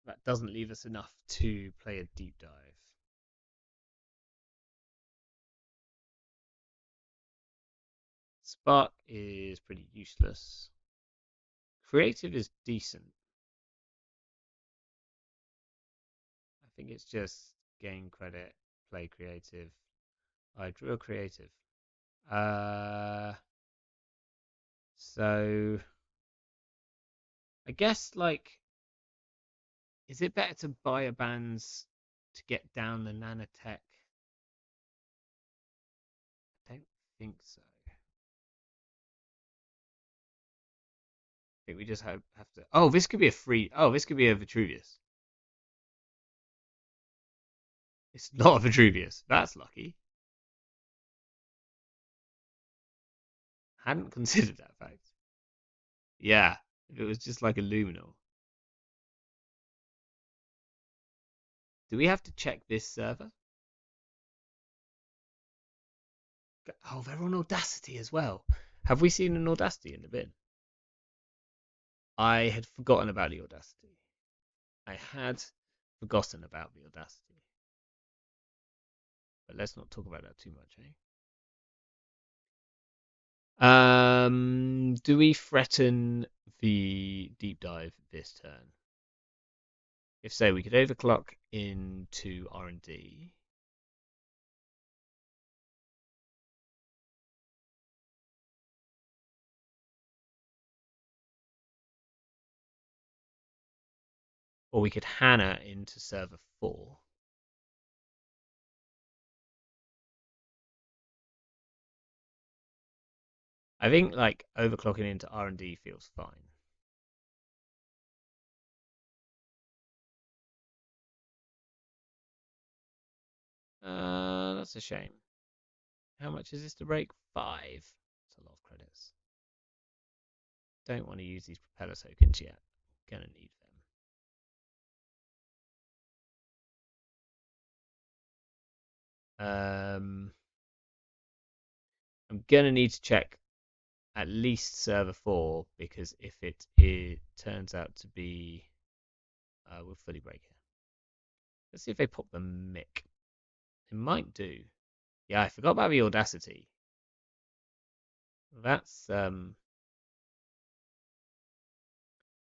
That doesn't leave us enough to play a deep dive. Spark is pretty useless. Creative is decent. I think it's just gain credit, play creative. I drew a creative. So I guess like, is it better to buy a bands to get down the nanotech? I don't think so. I think we just have to. Oh, this could be a free. Oh, this could be a Vitruvius. It's not a Vitruvius. That's lucky. Hadn't considered that fact. Yeah, if it was just like a luminol. Do we have to check this server? Oh, they're on Audacity as well. Have we seen an Audacity in the bin? I had forgotten about the Audacity. I had forgotten about the Audacity. But let's not talk about that too much, eh? Do we threaten the deep dive this turn? If so, we could overclock into R&D. Or we could Hannah into server 4. I think like overclocking into R&D feels fine. That's a shame. How much is this to break? 5. That's a lot of credits. Don't want to use these propeller tokens yet. Gonna need them. I'm gonna need to check at least server 4 because if it turns out to be, we'll fully break it. Let's see if they pop the mic. It might do. Yeah, I forgot about the Audacity. That's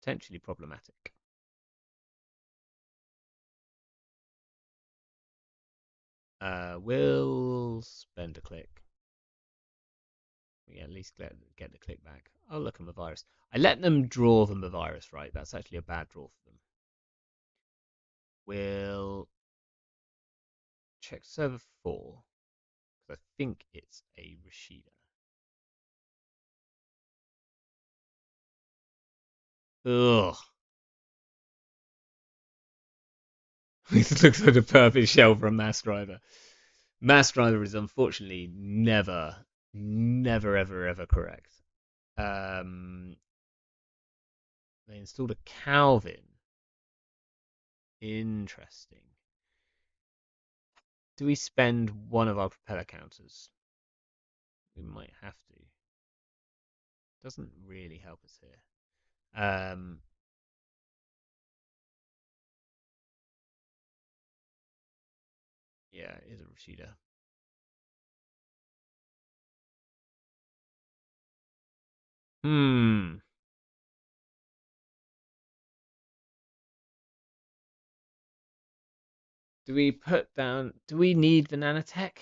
potentially problematic. We'll spend a click. We at least get the click back. Oh, look, I'm a virus. I let them draw them the virus, right? That's actually a bad draw for them. We'll check server 4 because I think it's a Rashida. Ugh. This looks like a perfect shell for a mass driver. Mass driver is unfortunately never, ever correct. They installed a Calvin. Interesting. Do we spend one of our propeller counters? We might have to. Doesn't really help us here. Yeah, it is a Rashida. Hmm. Do we put down? Do we need the nanotech?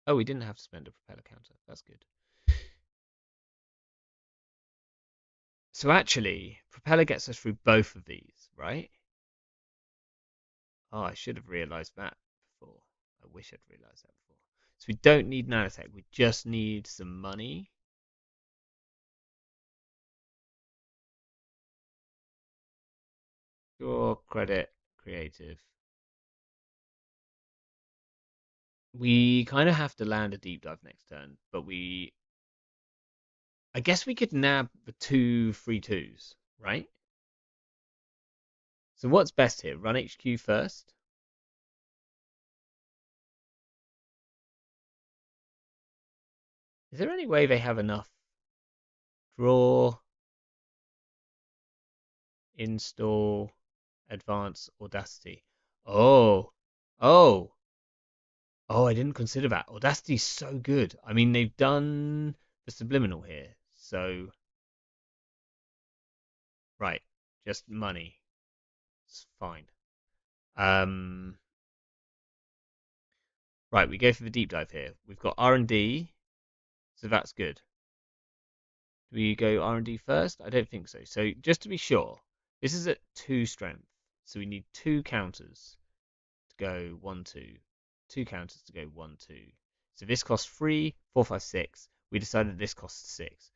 Oh, we didn't have to spend a propeller counter. That's good. So actually, propeller gets us through both of these, right? Oh, I should have realized that before. I wish I'd realized that before. So we don't need nanotech. We just need some money. Draw, credit, creative. We kind of have to land a deep dive next turn, but I guess we could nab the 2 3 2s, right? So what's best here? Run HQ first? Is there any way they have enough? Draw, install, advance, Audacity. Oh, oh, oh, I didn't consider that. Audacity's so good. I mean, they've done the subliminal here. So, right, just money. It's fine. Um, right, we go for the deep dive here. We've got R&D, so that's good. Do we go R&D first? I don't think so. So just to be sure, this is at 2 strength. So we need 2 counters to go 1, 2. 2 counters to go 1, 2. So this costs 3, 4, 5, 6. We decided this costs 6.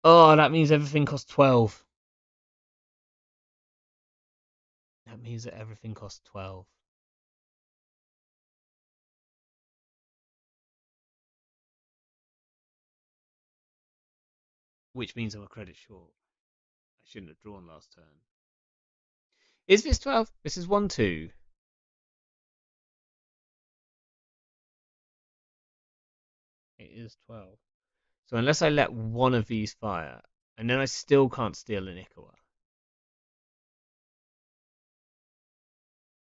Oh, that means everything costs 12. means that everything costs 12. Which means I'm a credit short. I shouldn't have drawn last turn. Is this 12? This is 1, 2. It is 12. So unless I let one of these fire, and then I still can't steal an Ikawa,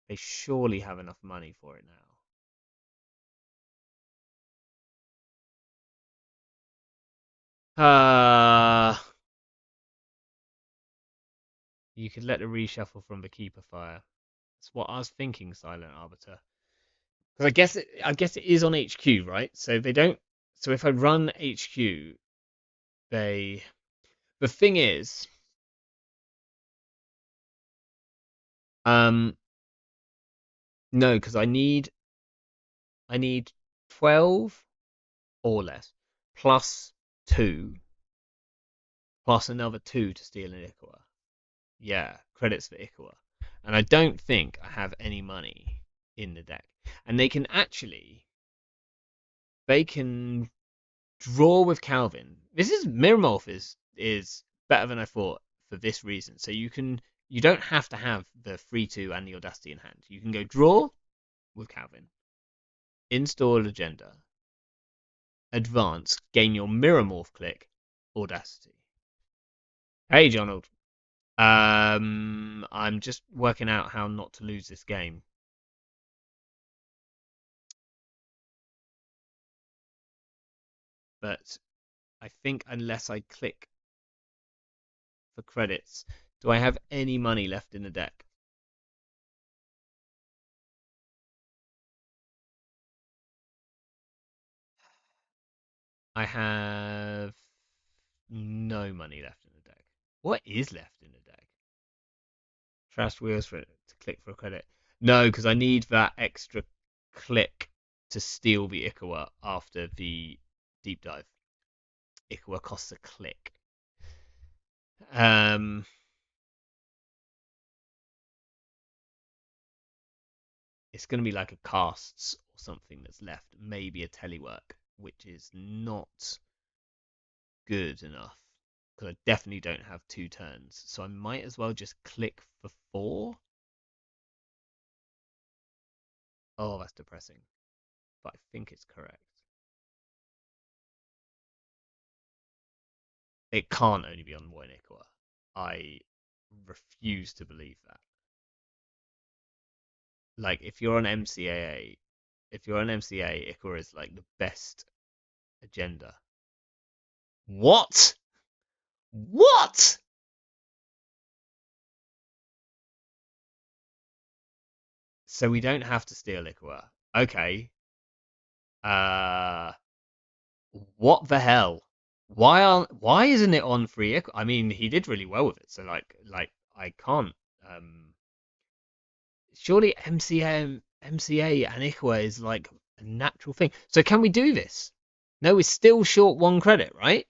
they surely have enough money for it now. You could let the reshuffle from the keeper fire. That's what I was thinking, Silent Arbiter. Because I guess it is on HQ, right? So they don't. So if I run HQ, they. The thing is, um, no, because I need 12 or less plus two plus another two to steal an Ikawa. Yeah, credits for Ikawa. And I don't think I have any money in the deck. And they can draw with Calvin. This is Miramorph is better than I thought for this reason. So you don't have to have the 3-2 and the Audacity in hand. You can go draw with Calvin, install Agenda, advance, gain your Miramorph click, Audacity. Hey, Donald. I'm just working out how not to lose this game. But I think unless I click for credits, do I have any money left in the deck? I have no money left in the deck. What is left in the deck? Trash wheels for to click for a credit. No, because I need that extra click to steal the Ikawa after the deep dive. Ikawa costs a click. Um, it's going to be like a casts or something that's left. Maybe a telework, which is not good enough because I definitely don't have 2 turns. So I might as well just click for 4. Oh, that's depressing. But I think it's correct. It can't only be on one Ikawa. I refuse to believe that. Like, if you're on MCA, Ikawa is like the best agenda. What? What? So we don't have to steal Ikawa. Okay. Uh, what the hell? Why isn't it on free? I mean, he did really well with it. So like I can't. Surely MCA and Ikawa is like a natural thing. So can we do this? No, we're still short 1 credit, right?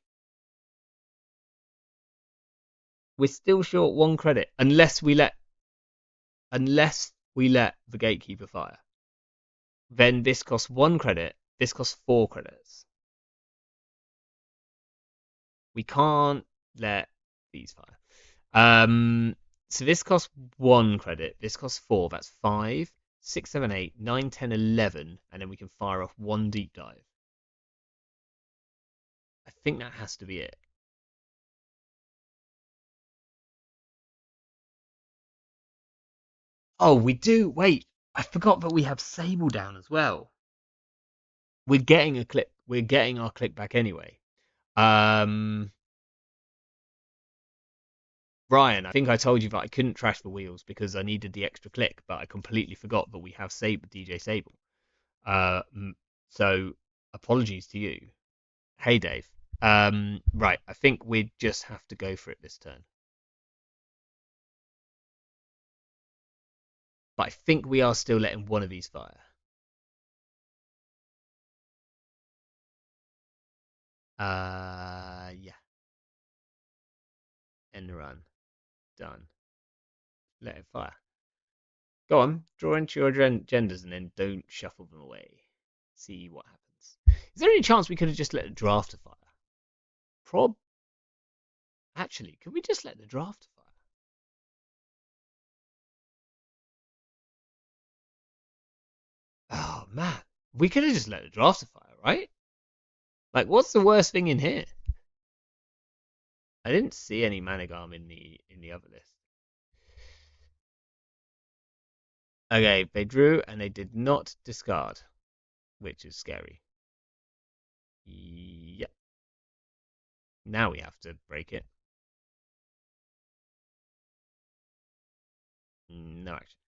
We're still short 1 credit unless we let the gatekeeper fire. Then this costs 1 credit. This costs 4 credits. We can't let these fire. So this costs 1 credit. This costs 4. That's 5, 6, 7, 8, 9, 10, 11, and then we can fire off 1 deep dive. I think that has to be it. Oh, we do. Wait, I forgot that we have Sable down as well. We're getting a click. We're getting our click back anyway. Um, Ryan, I think I told you that I couldn't trash the wheels because I needed the extra click, but I completely forgot that we have DJ Sable. Uh, so apologies to you. Hey, Dave. Right, I think we just have to go for it this turn. But I think we are still letting one of these fire. Yeah. End the run. Done. Let it fire. Go on, draw into your genders and then don't shuffle them away. See what happens. Is there any chance we could have just let the draft fire? Prob. Actually, could we just let the draft fire? Oh man, we could have just let the draft fire, right? Like, what's the worst thing in here? I didn't see any Manigam in the other list. Okay, they drew and they did not discard, which is scary. Yep. Now we have to break it. No action.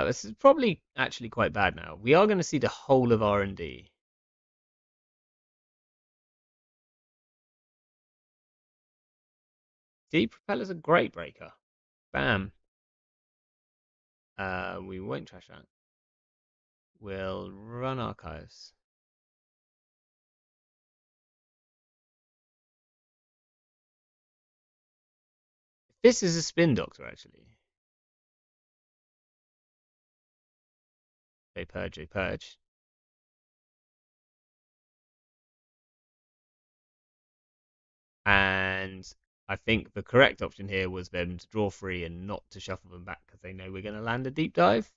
This is probably actually quite bad now. We are going to see the whole of R&D. D propeller's a great breaker. Bam. We won't trash that. We'll run archives. This is a spin doctor, actually. They purge, they purge. And I think the correct option here was them to draw free and not to shuffle them back because they know we're going to land a deep dive.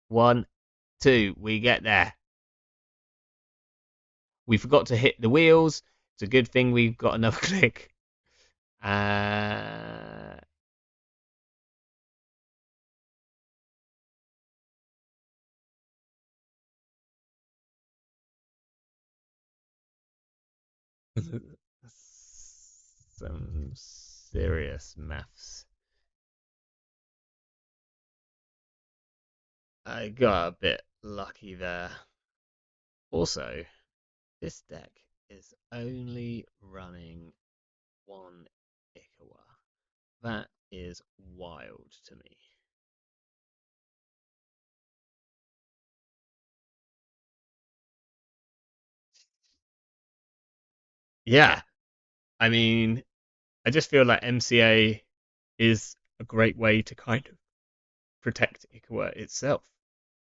1, 2, we get there. We forgot to hit the wheels. It's a good thing we've got another click. Uh, some serious maths. I got a bit lucky there. Also, this deck is only running one Ikawa. That is wild to me. Yeah, I mean, I just feel like MCA is a great way to kind of protect Ikawa itself,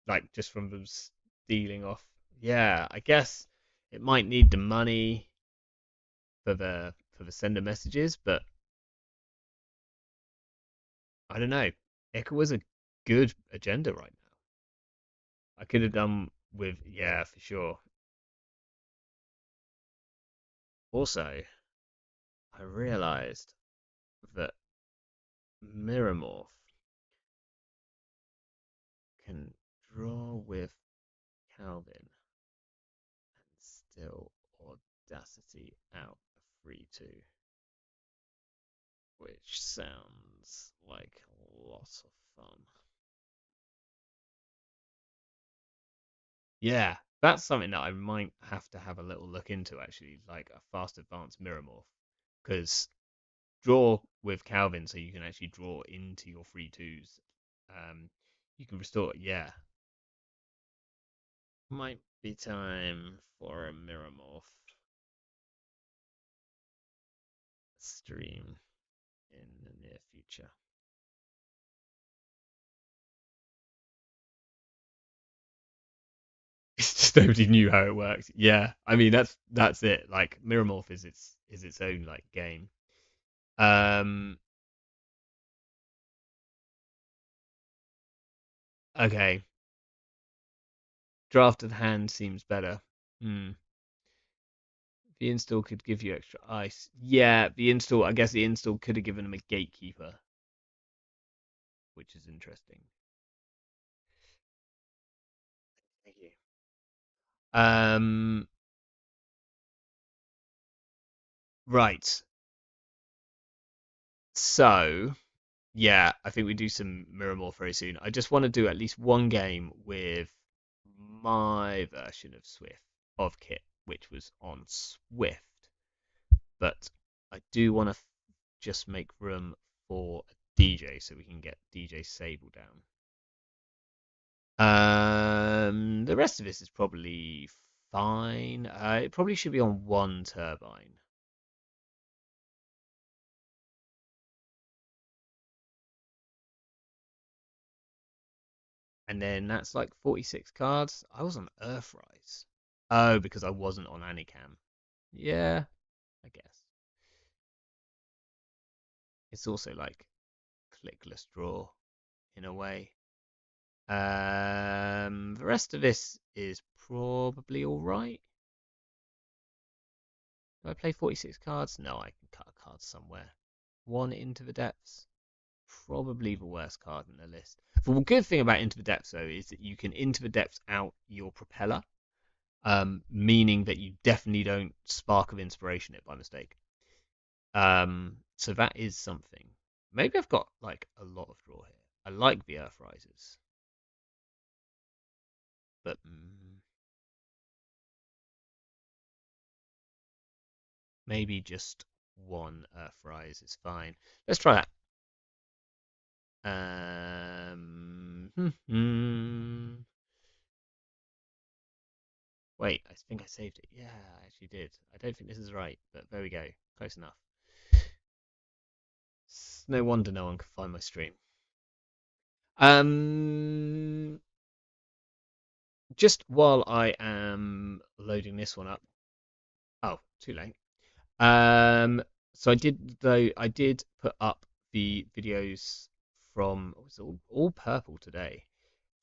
like just from them stealing off. Yeah, I guess it might need the money for the sender messages, but I don't know. Ikawa's a good agenda right now. I could have done with yeah for sure. Also, I realized that Mirrormorph can draw with Calvin and still Audacity out a 3/2, which sounds like a lot of fun. Yeah, that's something that I might have to have a little look into actually, like a fast advanced Mirrormorph, because draw with Calvin so you can actually draw into your 3/2s. You can restore, yeah. Might be time for a Mirrormorph stream in the near future. It's just nobody knew how it worked. Yeah, I mean that's it. Like Mirrormorph is its own like game. Um, okay, drafted hand seems better. Hmm. The install could give you extra ice. Yeah, the install. I guess the install could have given them a gatekeeper, which is interesting. Thank you. Um, right. So, yeah, I think we do some Miramore very soon. I just want to do at least one game with my version of Swift of Kit, which was on Swift. But I do want to just make room for a DJ so we can get DJ Sable down. The rest of this is probably fine. It probably should be on one turbine. And then that's like 46 cards. I was on Earthrise. Oh, because I wasn't on Anicam. Yeah, I guess. It's also like clickless draw in a way. The rest of this is probably all right. Do I play 46 cards? No, I can cut a card somewhere. One Into the Depths. Probably the worst card in the list. The good thing about Into the Depths, though, is that you can Into the Depths out your propeller, meaning that you definitely don't spark of inspiration it by mistake. So that is something. Maybe I've got like a lot of draw here. I like the Earth Rises, but maybe just one Earthrise is fine. Let's try that. Wait, I think I saved it. Yeah, I actually did. I don't think this is right, but there we go. Close enough. It's no wonder no one could find my stream. Um, just while I am loading this one up. Oh, too late. Um, so I did put up the videos from it was all purple today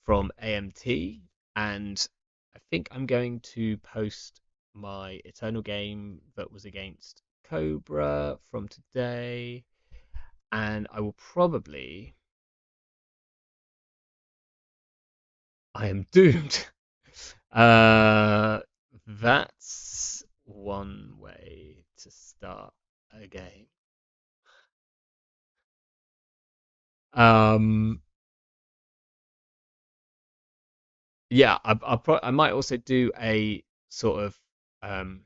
from AMT, and I think I'm going to post my Eternal game that was against Cobra from today, and I will probably I am doomed. Uh, that's one way to start a game. Um, yeah, I might also do a sort of um,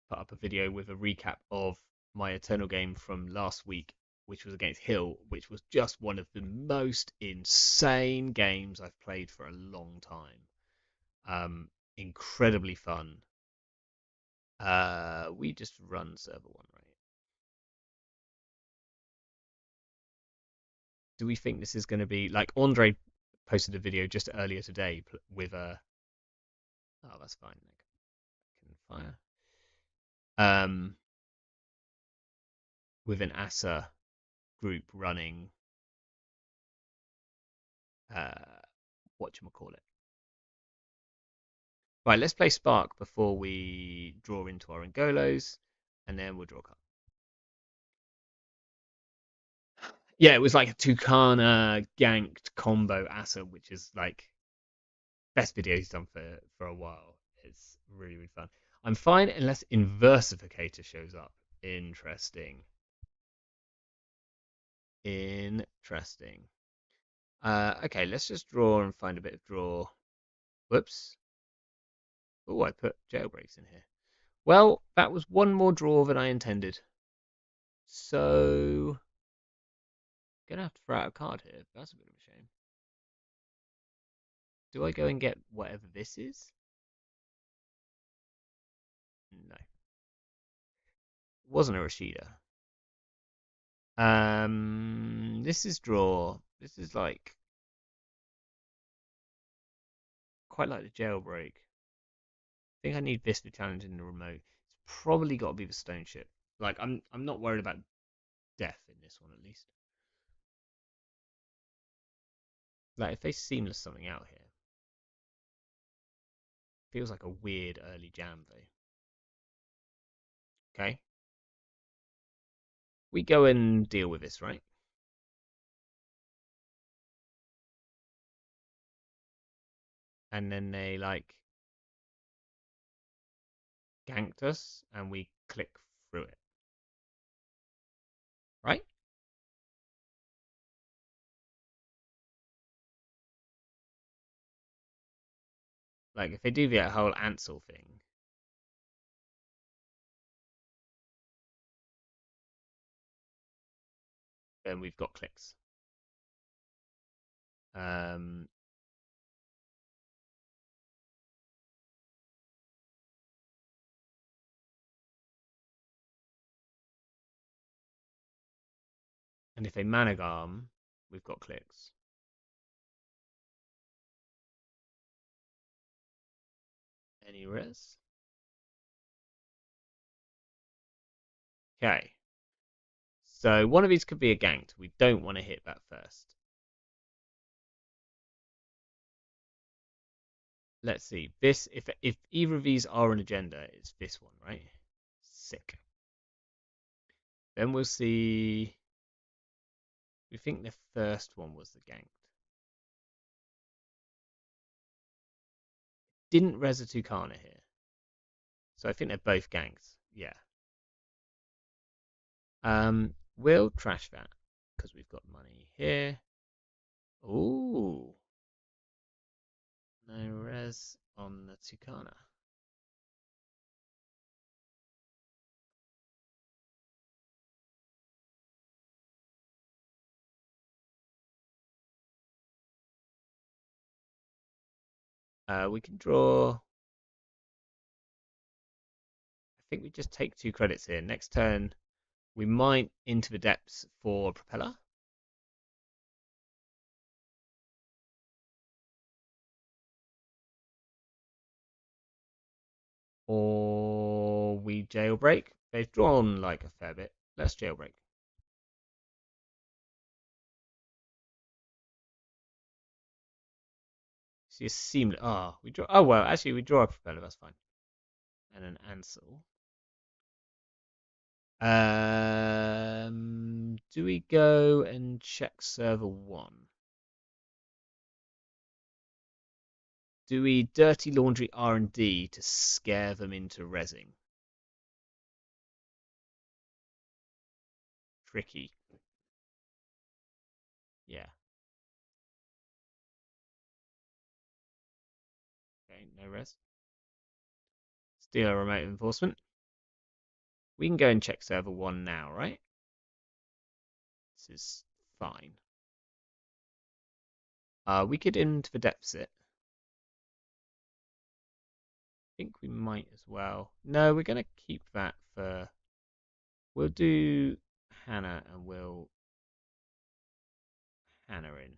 put up a video with a recap of my Eternal game from last week, which was against Hill, which was just one of the most insane games I've played for a long time. Incredibly fun. We just run server one, right? Do we think this is going to be like Andre posted a video just earlier today with a oh that's fine, Nick. Can fire with an ASA group running uh whatchamacallit. Right, let's play Spark before we draw into our Angolos, and then we'll draw a card. Yeah, it was like a Tucana ganked combo ASA, which is like best video he's done for a while. It's really, really fun. I'm fine unless Inversificator shows up. Interesting. Interesting. Okay, let's just draw and find a bit of draw. Whoops. Oh, I put jailbreaks in here. Well, that was one more draw than I intended. So, gonna have to throw out a card here. That's a bit of a shame. Do I go and get whatever this is? No. It wasn't a Rashida. This is draw. This is like quite like the jailbreak. I think I need this to challenge in the remote. It's probably got to be the stone ship. Like I'm not worried about death in this one at least. Like if they seamless something out here, feels like a weird early jam though. Okay, we go and deal with this, right? And then they like ganked us, and we click through it, right? Like if they do the whole Ansel thing, then we've got clicks. Um, and if they managarm, we've got clicks. Any res? Okay. So one of these could be a ganked. We don't want to hit that first. Let's see. This if either of these are an agenda, it's this one, right? Sick. Then we'll see. We think the first one was the ganked. Didn't res a Tucana here. So I think they're both ganks. Yeah. We'll trash that because we've got money here. Ooh. No res on the Tucana. We can draw. I think we just take 2 credits here. Next turn, we might into the depths for propeller. Or we jailbreak. They've drawn like a fair bit. Let's jailbreak. See, it's seamless. Ah, we draw. Oh well, actually, we draw a propeller. That's fine. And an Ansel. Do we go and check server 1? Do we dirty laundry R&D to scare them into rezzing? Tricky. Yeah. Okay, no res. Steal a remote enforcement. We can go and check server 1 now, right? This is fine. We could into the deficit. I think we might as well. No, we're going to keep that for... We'll do Hannah and we'll Hannah in.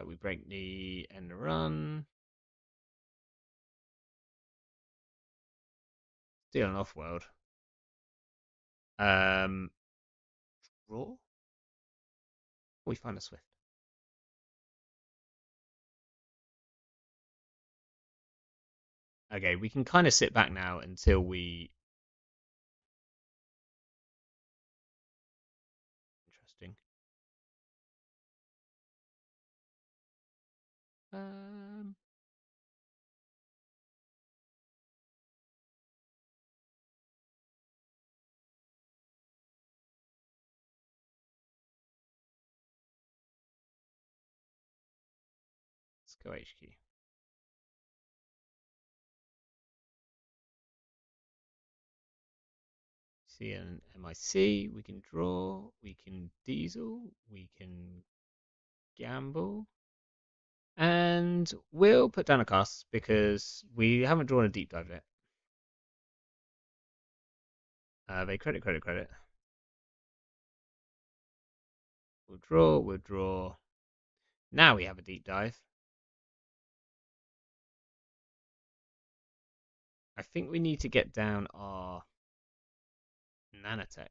We break the end run. Steal an off-world. Draw? We find a Swift. Okay, we can kind of sit back now until we... Interesting. Um, let's go HQ. See an MIC, we can draw, we can diesel, we can gamble. And we'll put down a cast because we haven't drawn a deep dive yet. They credit, credit, credit. We'll draw, we'll draw. Now we have a deep dive. I think we need to get down our nanotech.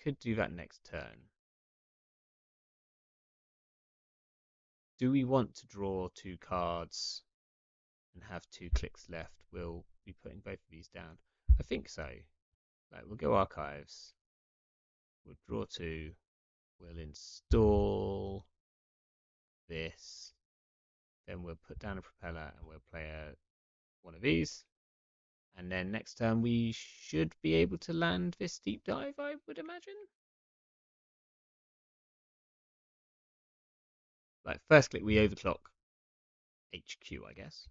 Could do that next turn. Do we want to draw 2 cards and have 2 clicks left? We'll be putting both of these down. I think so. Like, we'll go archives. We'll draw 2. We'll install this. Then we'll put down a propeller and we'll play one of these. And then next turn we should be able to land this deep dive, I would imagine. Like, first click, we overclock HQ, I guess.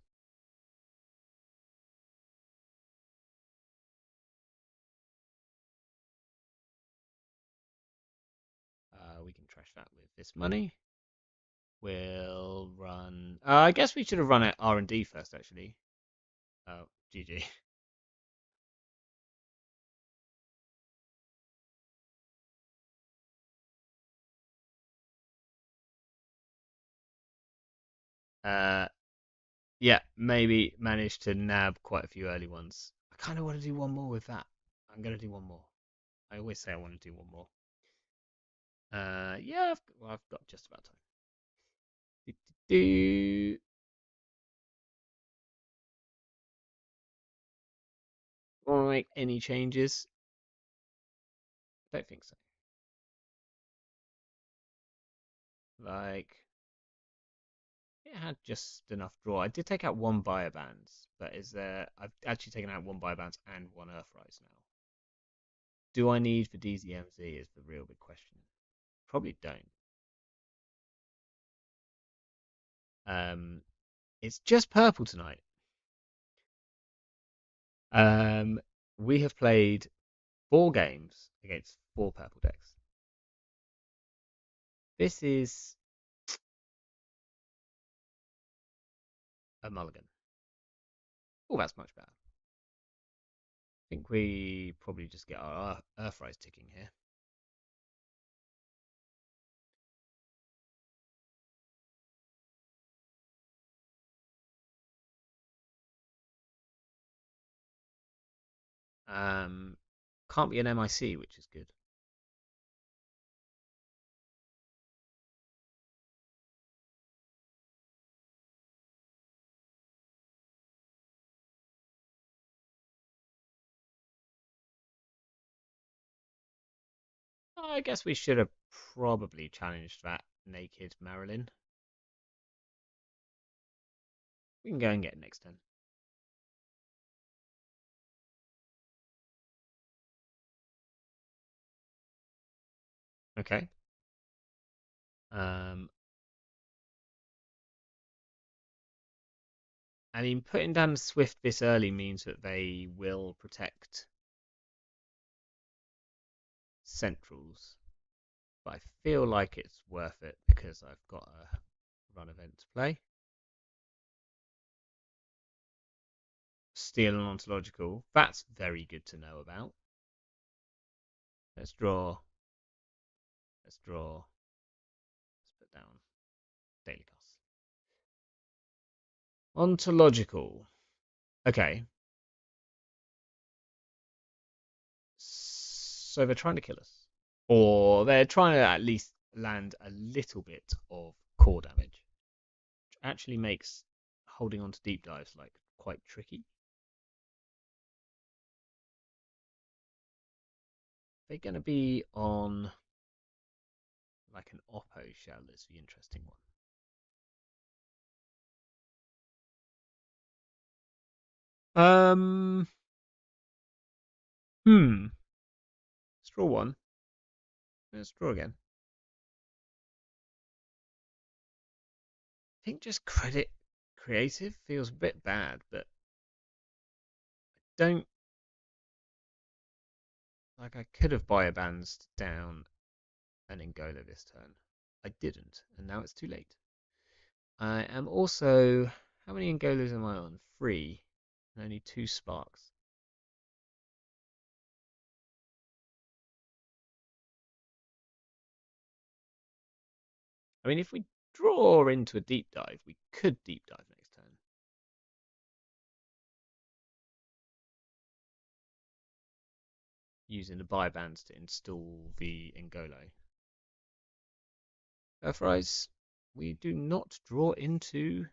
We can trash that with this money. We'll run... I guess we should have run at R&D first, actually. Oh, GG. Uh, yeah, maybe managed to nab quite a few early ones. I kind of want to do one more with that. I'm gonna do one more. I always say I want to do one more. Yeah, I've got just about time. Do want to make any changes? Don't think so. Like, it had just enough draw. I did take out one buyer bands, but is there? I've actually taken out one buyer bands and one Earthrise now. Do I need for DZMZ is the real big question. Probably don't. Um, it's just purple tonight. Um, we have played 4 games against 4 purple decks. This is a mulligan. Oh, that's much better. I think we probably just get our Earthrise ticking here. Um, can't be an MIC, which is good. I guess we should have probably challenged that naked Marilyn. We can go and get it next turn. Okay. Um, I mean, putting down Swift this early means that they will protect centrals, but I feel like it's worth it because I've got a run event to play. Steel and ontological. That's very good to know about. Let's draw. Let's draw. Let's put down daily costs. Ontological. Okay. So they're trying to kill us. Or they're trying to at least land a little bit of core damage, which actually makes holding on to deep dives like quite tricky. They're going to be on like an Oppo shell. Is the interesting one. Hmm. Straw one. Let's draw again. I think just credit creative feels a bit bad, but don't like I could have biobands down an Angola this turn. I didn't, and now it's too late. I am also how many Angolas am I on? 3, and only 2 sparks. I mean, if we draw into a deep dive, we could deep dive next turn. Using the biobands to install the Ngolo. Earthrise, we do not draw into.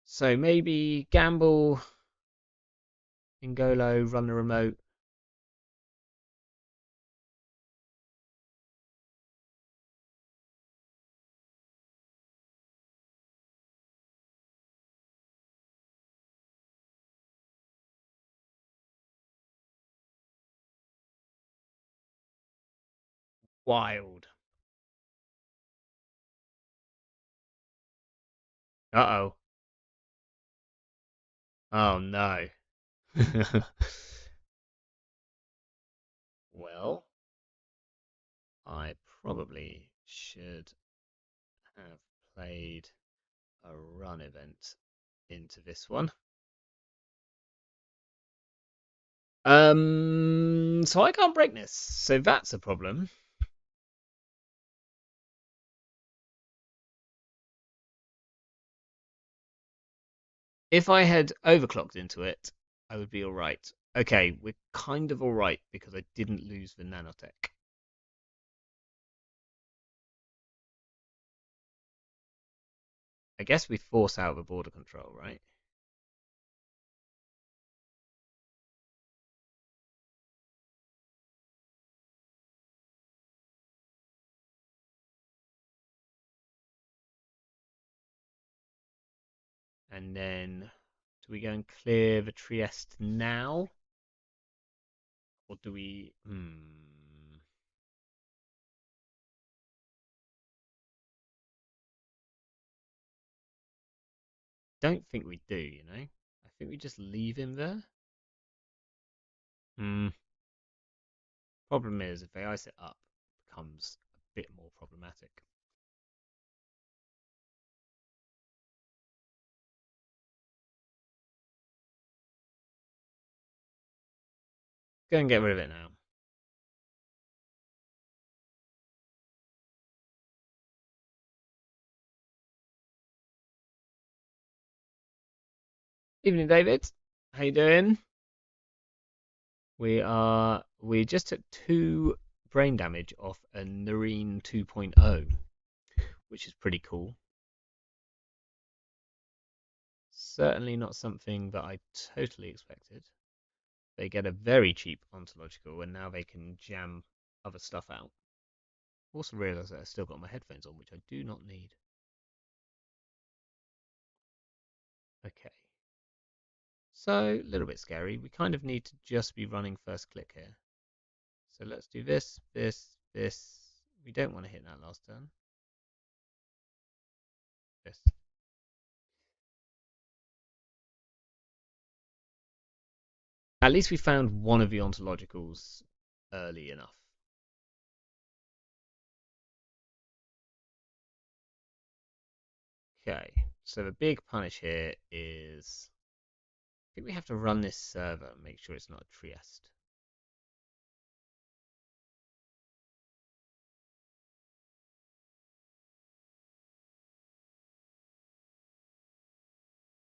So maybe gamble, Ngolo, run the remote. Wild. Uh-oh. Oh no. Well, I probably should have played a run event into this one. So I can't break this, so that's a problem. If I had overclocked into it, I would be all right. Okay, we're kind of all right because I didn't lose the nanotech. I guess we force out the border control, right? And then do we go and clear the Trieste now? Or do we... Don't think we do, you know? I think we just leave him there. Hmm. Problem is, if they ice it up, it becomes a bit more problematic. Go and get rid of it now. Evening, David. How you doing? We just took 2 brain damage off a Nareen 2.0, which is pretty cool. Certainly not something that I totally expected. They get a very cheap ontological, and now they can jam other stuff out. Also realised that I still got my headphones on, which I do not need. Okay. So, a little bit scary. We kind of need to just be running first click here. So let's do this, this, this. We don't want to hit that last turn. This. At least we found one of the ontologicals early enough. Okay, so the big punish here is I think we have to run this server and make sure it's not a Trieste.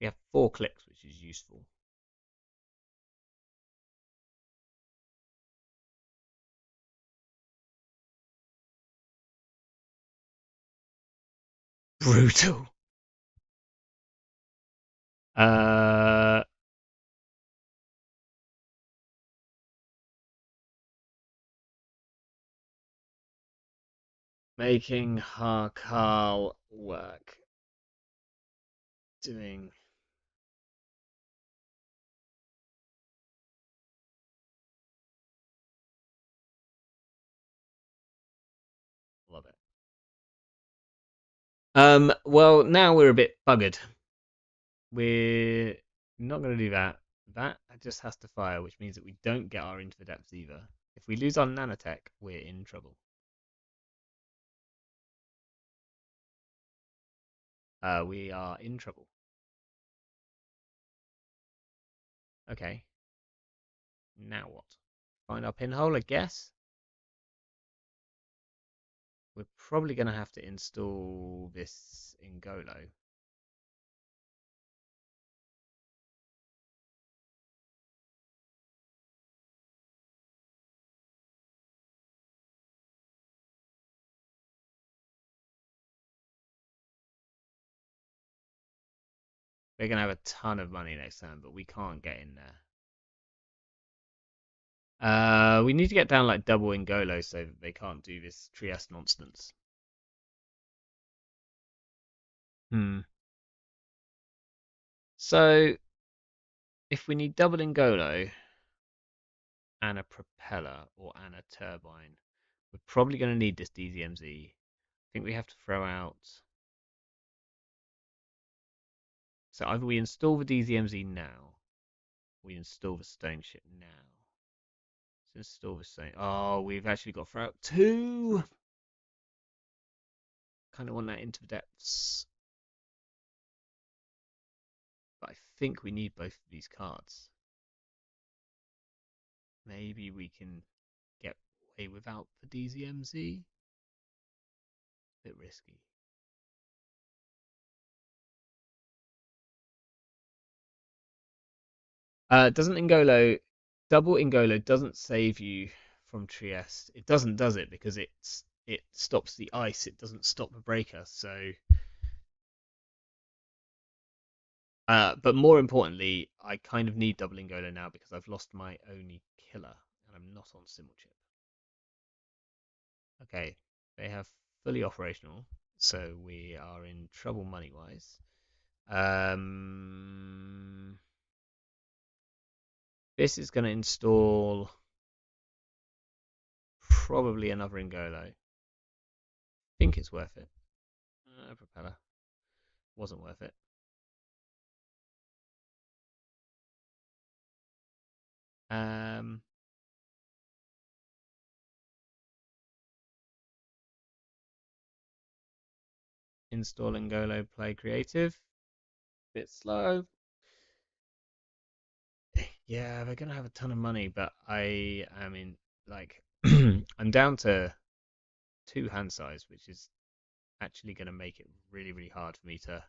We have 4 clicks, which is useful. Brutal. Uh, Making Harkal work. Doing. Love it. Well, now we're a bit buggered. We're not going to do that. That just has to fire, which means that we don't get our into the depths either. If we lose our nanotech, we're in trouble. We are in trouble. Okay. Now what? Find our pinhole, I guess. We're probably going to have to install this in Golo. They're going to have a ton of money next time, but we can't get in there. We need to get down like double in Golo so that they can't do this Trieste nonsense. Hmm. So if we need double in Golo and a propeller or and a turbine, we're probably going to need this DZMZ. I think we have to throw out. So either we install the DZMZ now, or we install the stone ship now. Let's install the stone. Oh, we've actually got to throw out 2. Kind of want that into the depths. But I think we need both of these cards. Maybe we can get away without the DZMZ. Bit risky. Doesn't Ingolo double Ingolo doesn't save you from Trieste. It doesn't, does it? Because it stops the ice. It doesn't stop the breaker. So, but more importantly, I kind of need double Ingolo now because I've lost my only killer and I'm not on Simulchip. Okay, they have fully operational, so we are in trouble money wise. Um, this is going to install probably another Ingolo. Think it's worth it. Propeller wasn't worth it. Um, install Ingolo, play creative. Bit slow. Yeah, they're gonna have a ton of money, but I mean, like, I'm down to two hand size, which is actually gonna make it really, really hard for me to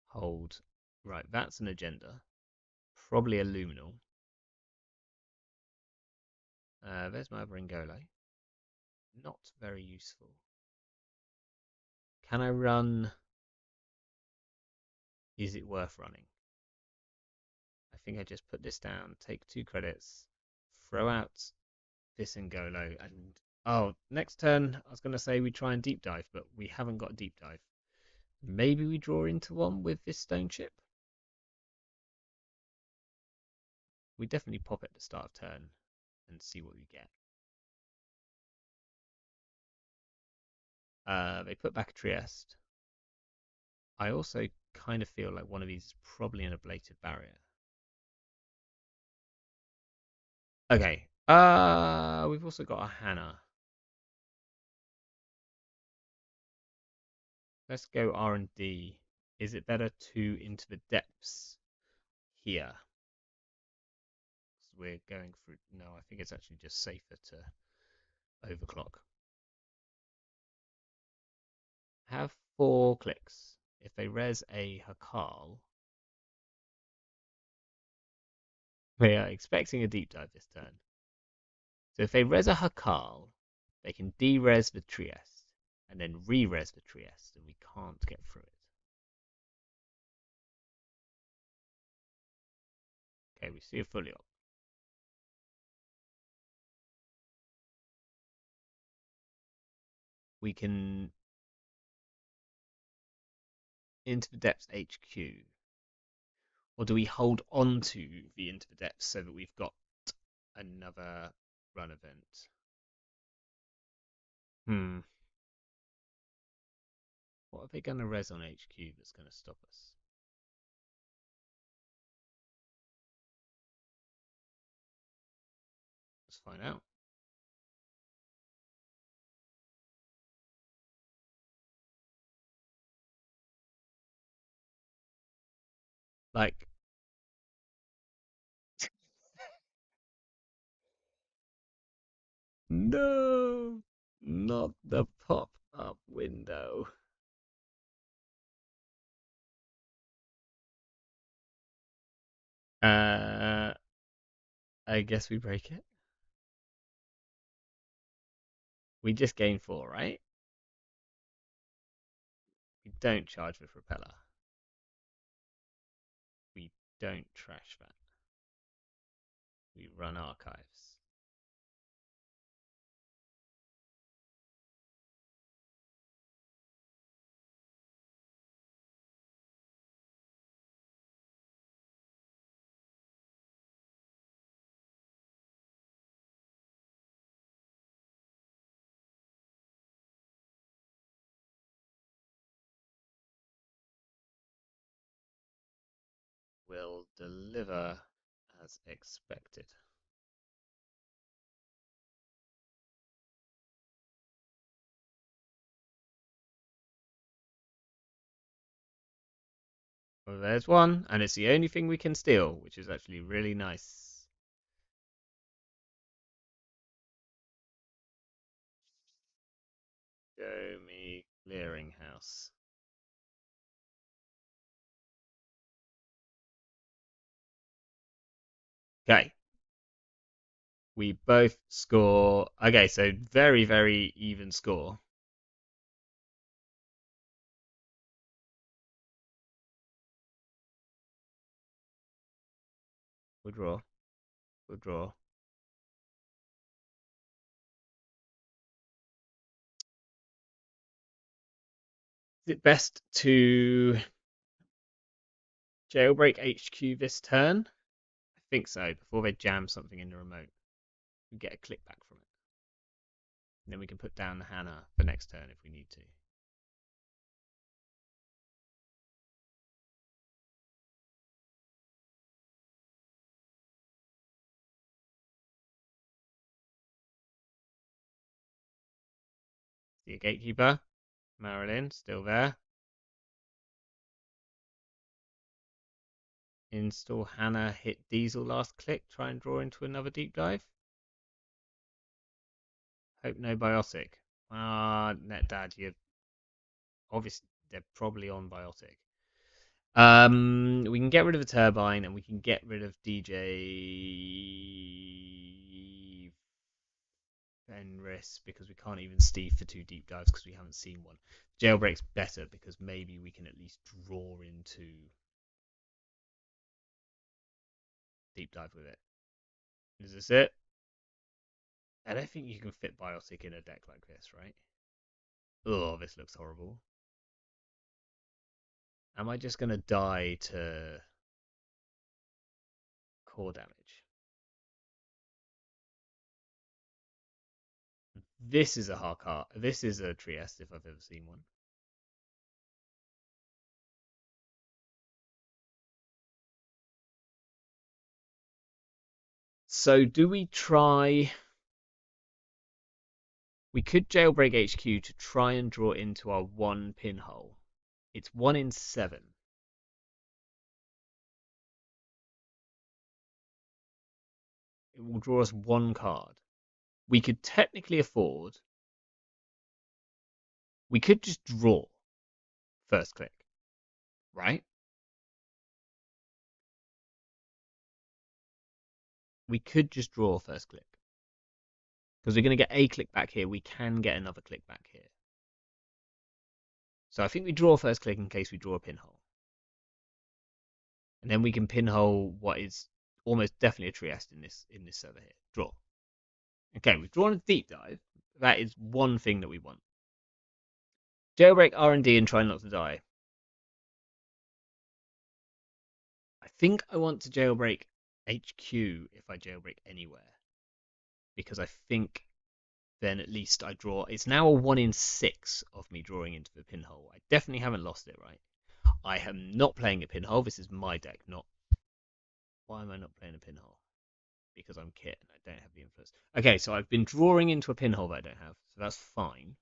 hold. Right, that's an agenda. Probably a luminal. There's my Bringolo. Not very useful. Can I run? Is it worth running? I think I just put this down, take 2 credits, throw out this Ngolo, and oh, next turn I was going to say we try and deep dive, but we haven't got a deep dive. Maybe we draw into one with this stone chip. We definitely pop at the start of turn and see what we get. They put back a Trieste. I also kind of feel like one of these is probably an ablative barrier. Okay. We've also got a Hannah. Let's go R&D. Is it better to into the depths here? We're going through. No, I think it's actually just safer to overclock. Have 4 clicks. If they res a Hakal, they are expecting a deep dive this turn. So if they res a Hakal, they can de-res the Trieste and then re-res the Trieste, and we can't get through it. Okay, we see a fully op. We can into the depths HQ, or do we hold on to the into the depths so that we've got another run event? Hmm. What are they going to res on HQ that's going to stop us? Let's find out. Like, no, not the pop-up window. Uh, I guess we break it. We just gain 4, right? We don't charge with repeller. We don't trash that. We run archives. Will deliver as expected. Well, there's one, and it's the only thing we can steal, which is actually really nice. Show me clearinghouse. Okay. We both score. Okay, so very, very even score. We'll draw. We'll draw. Is it best to jailbreak HQ this turn? I think so, before they jam something in the remote. We get a click back from it. And then we can put down the Hannah for next turn if we need to. See a gatekeeper. Marilyn, still there. Install Hannah, hit Diesel last click, try and draw into another deep dive. Hope no biotic. Net dad, you're obviously they're probably on biotic. We can get rid of the turbine and we can get rid of DJ Fenris because we can't even Steve for 2 deep dives because we haven't seen one. Jailbreak's better because maybe we can at least draw into deep dive with it. Is this it? I don't think you can fit biotic in a deck like this, right? Oh, this looks horrible. Am I just gonna die to core damage? This is a Harkar. This is a Trieste if I've ever seen one. So do we try? We could jailbreak HQ to try and draw into our 1 pinhole. It's 1 in 7. It will draw us 1 card. We could technically afford. We could just draw first click, right? We could just draw first click. Because we're going to get a click back here. We can get another click back here. So I think we draw first click in case we draw a pinhole. And then we can pinhole what is almost definitely a Trieste in this server here. Draw. Okay, we've drawn a deep dive. That is one thing that we want. Jailbreak R&D and try not to die. I think I want to jailbreak HQ if I jailbreak anywhere. Because I think then at least I draw. It's now a 1 in 6 of me drawing into the pinhole. I definitely haven't lost it, right? I am not playing a pinhole. This is my deck, not. Why am I not playing a pinhole? Because I'm Kit and I don't have the influence. Okay, so I've been drawing into a pinhole that I don't have, so that's fine.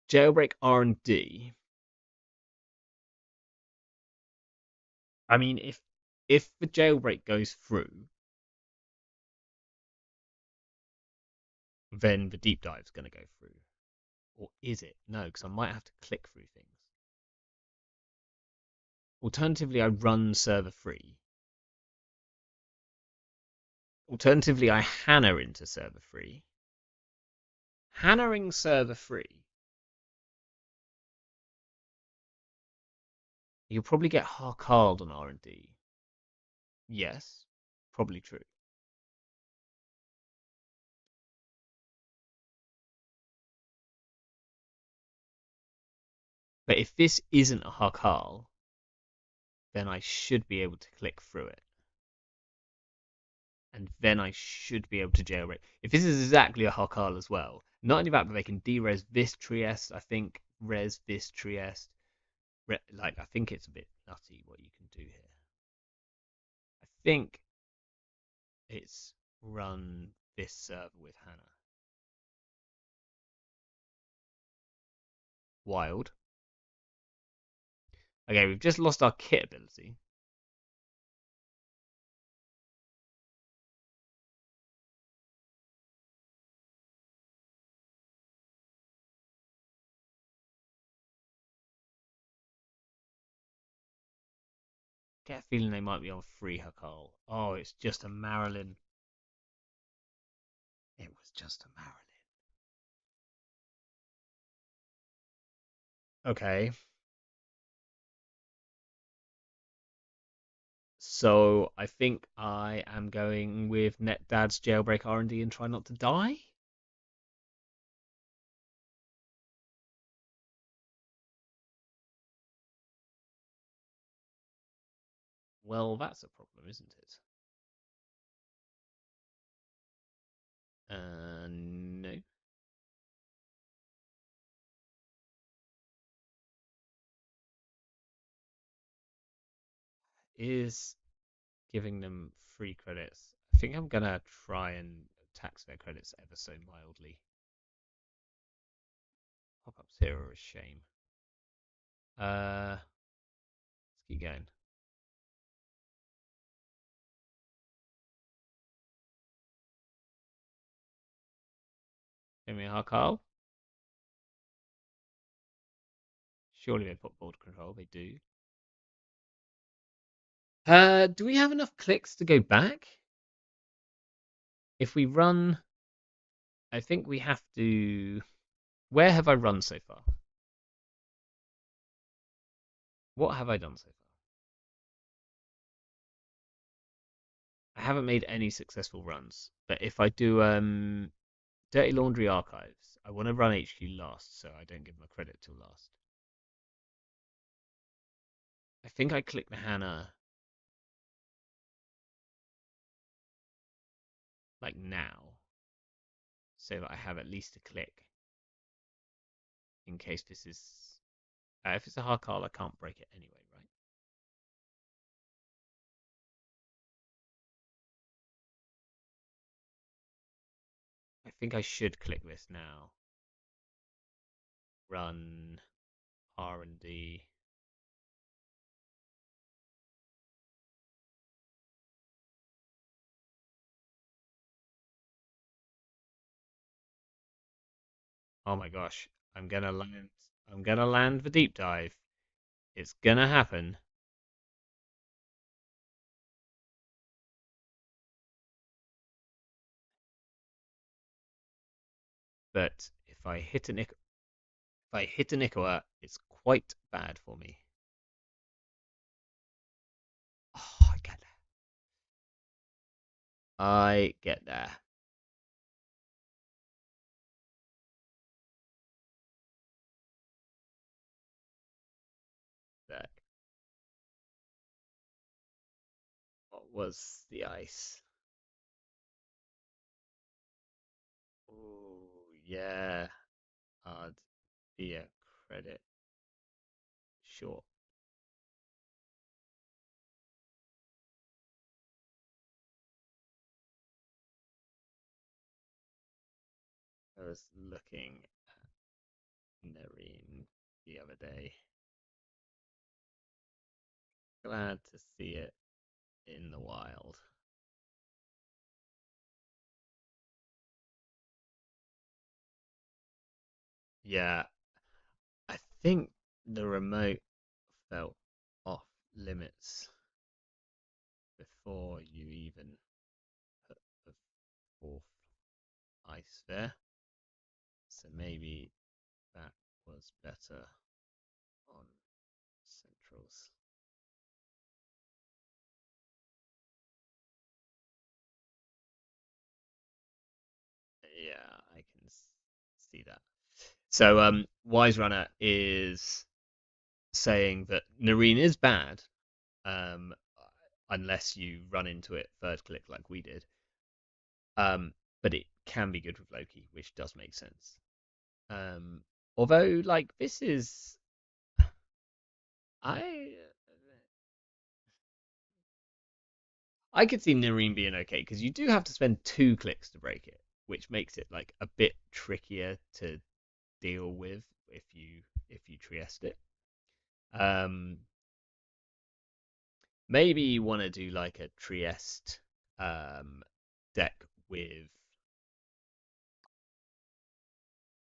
Jailbreak R&D. I mean, if the jailbreak goes through, then the deep dive's going to go through. Or is it? No, because I might have to click through things. Alternatively, I run server free. Alternatively, I Hannah into server free. Hannahing server free. You'll probably get Harkald on R&D. Yes, probably true. But if this isn't a Harkal, then I should be able to click through it. And then I should be able to jailbreak. If this is exactly a Harkal as well, not only that, but they can de-res this Trieste, I think, res this Trieste. Like, I think it's a bit nutty what you can do here. I think it's run this server with Hannah. Wild. Okay, we've just lost our kit ability. Get a feeling they might be on free Hakal. Oh, it's just a Marilyn. It was just a Marilyn. Okay, so I think I am going with Net Dad's Jailbreak R&D and Try Not to Die. Well, that's a problem, isn't it? No. Is giving them free credits. I think I'm gonna try and tax their credits ever so mildly. Pop-ups here are a shame. Let's keep going. Give me a Harkal. Surely they put board control. They do. Do we have enough clicks to go back? If we run, I think we have to. Where have I run so far? What have I done so far? I haven't made any successful runs. But if I do Dirty Laundry Archives, I want to run HQ last, so I don't give my credit till last. I think I click the Hannah like now, so that I have at least a click in case this is. If it's a hard call, I can't break it anyway, right? I think I should click this now. Run R&D. Oh my gosh, I'm gonna land. I'm gonna land the deep dive. It's gonna happen. But if I hit a Nicola, it's quite bad for me. Oh, I get there. I get there. That what was the ice? Oh yeah, hard. Yeah, credit. Sure. I was looking at Nerine the other day. Glad to see it in the wild. Yeah, I think the remote felt off limits before you even put the fourth ice there. So maybe that was better on centrals. Yeah, I can see that. So, Wise Runner is saying that Nareen is bad, um, unless you run into it third click like we did. But it can be good with Loki, which does make sense. Um, although, like, this is I I could see Nareen being okay because you do have to spend two clicks to break it, which makes it like a bit trickier to deal with if you Trieste it. Um, maybe you want to do like a Trieste um, deck with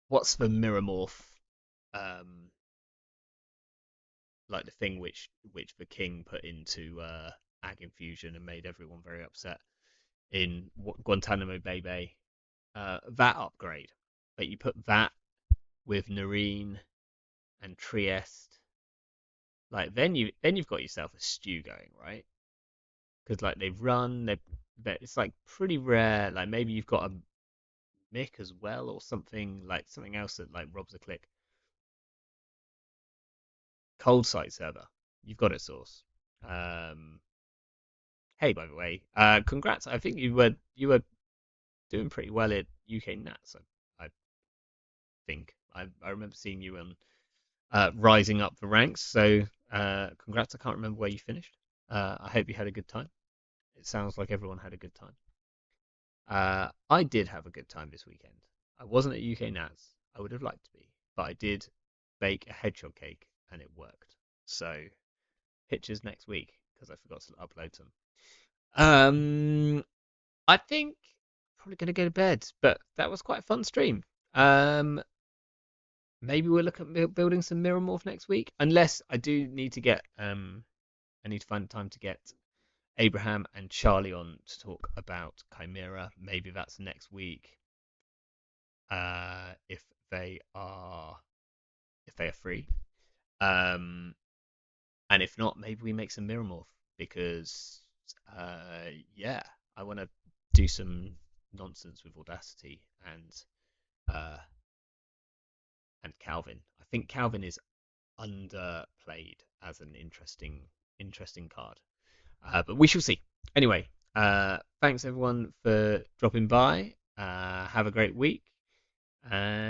what's the Mirror Morph, um, like the thing which the king put into ag infusion and made everyone very upset in Guantanamo Bay. That upgrade, but you put that with Nareen and Trieste, like then you've got yourself a stew going, right? Because like they've run, it's like pretty rare. Like maybe you've got a Mick as well or something like something else that like robs a click. Cold site server, you've got it, source. Um, hey, by the way, congrats. I think you were doing pretty well at UK Nats. I think I remember seeing you on rising up the ranks. So congrats. I can't remember where you finished. I hope you had a good time. It sounds like everyone had a good time. I did have a good time this weekend. I wasn't at UK Nats. I would have liked to be, but I did bake a hedgehog cake and it worked. So pictures next week because I forgot to upload them. I think probably gonna go to bed, but that was quite a fun stream. Um, maybe we'll look at building some mirror morph next week, unless I do need to get I need to find time to get Abraham and Charlie on to talk about Chimera. Maybe that's next week. If they are if they are free. Um, and if not, maybe we make some mirror morph because yeah, I want to do some nonsense with Audacity uh and Calvin. I think Calvin is underplayed as an interesting card. But we shall see. Anyway, thanks everyone for dropping by. Have a great week. And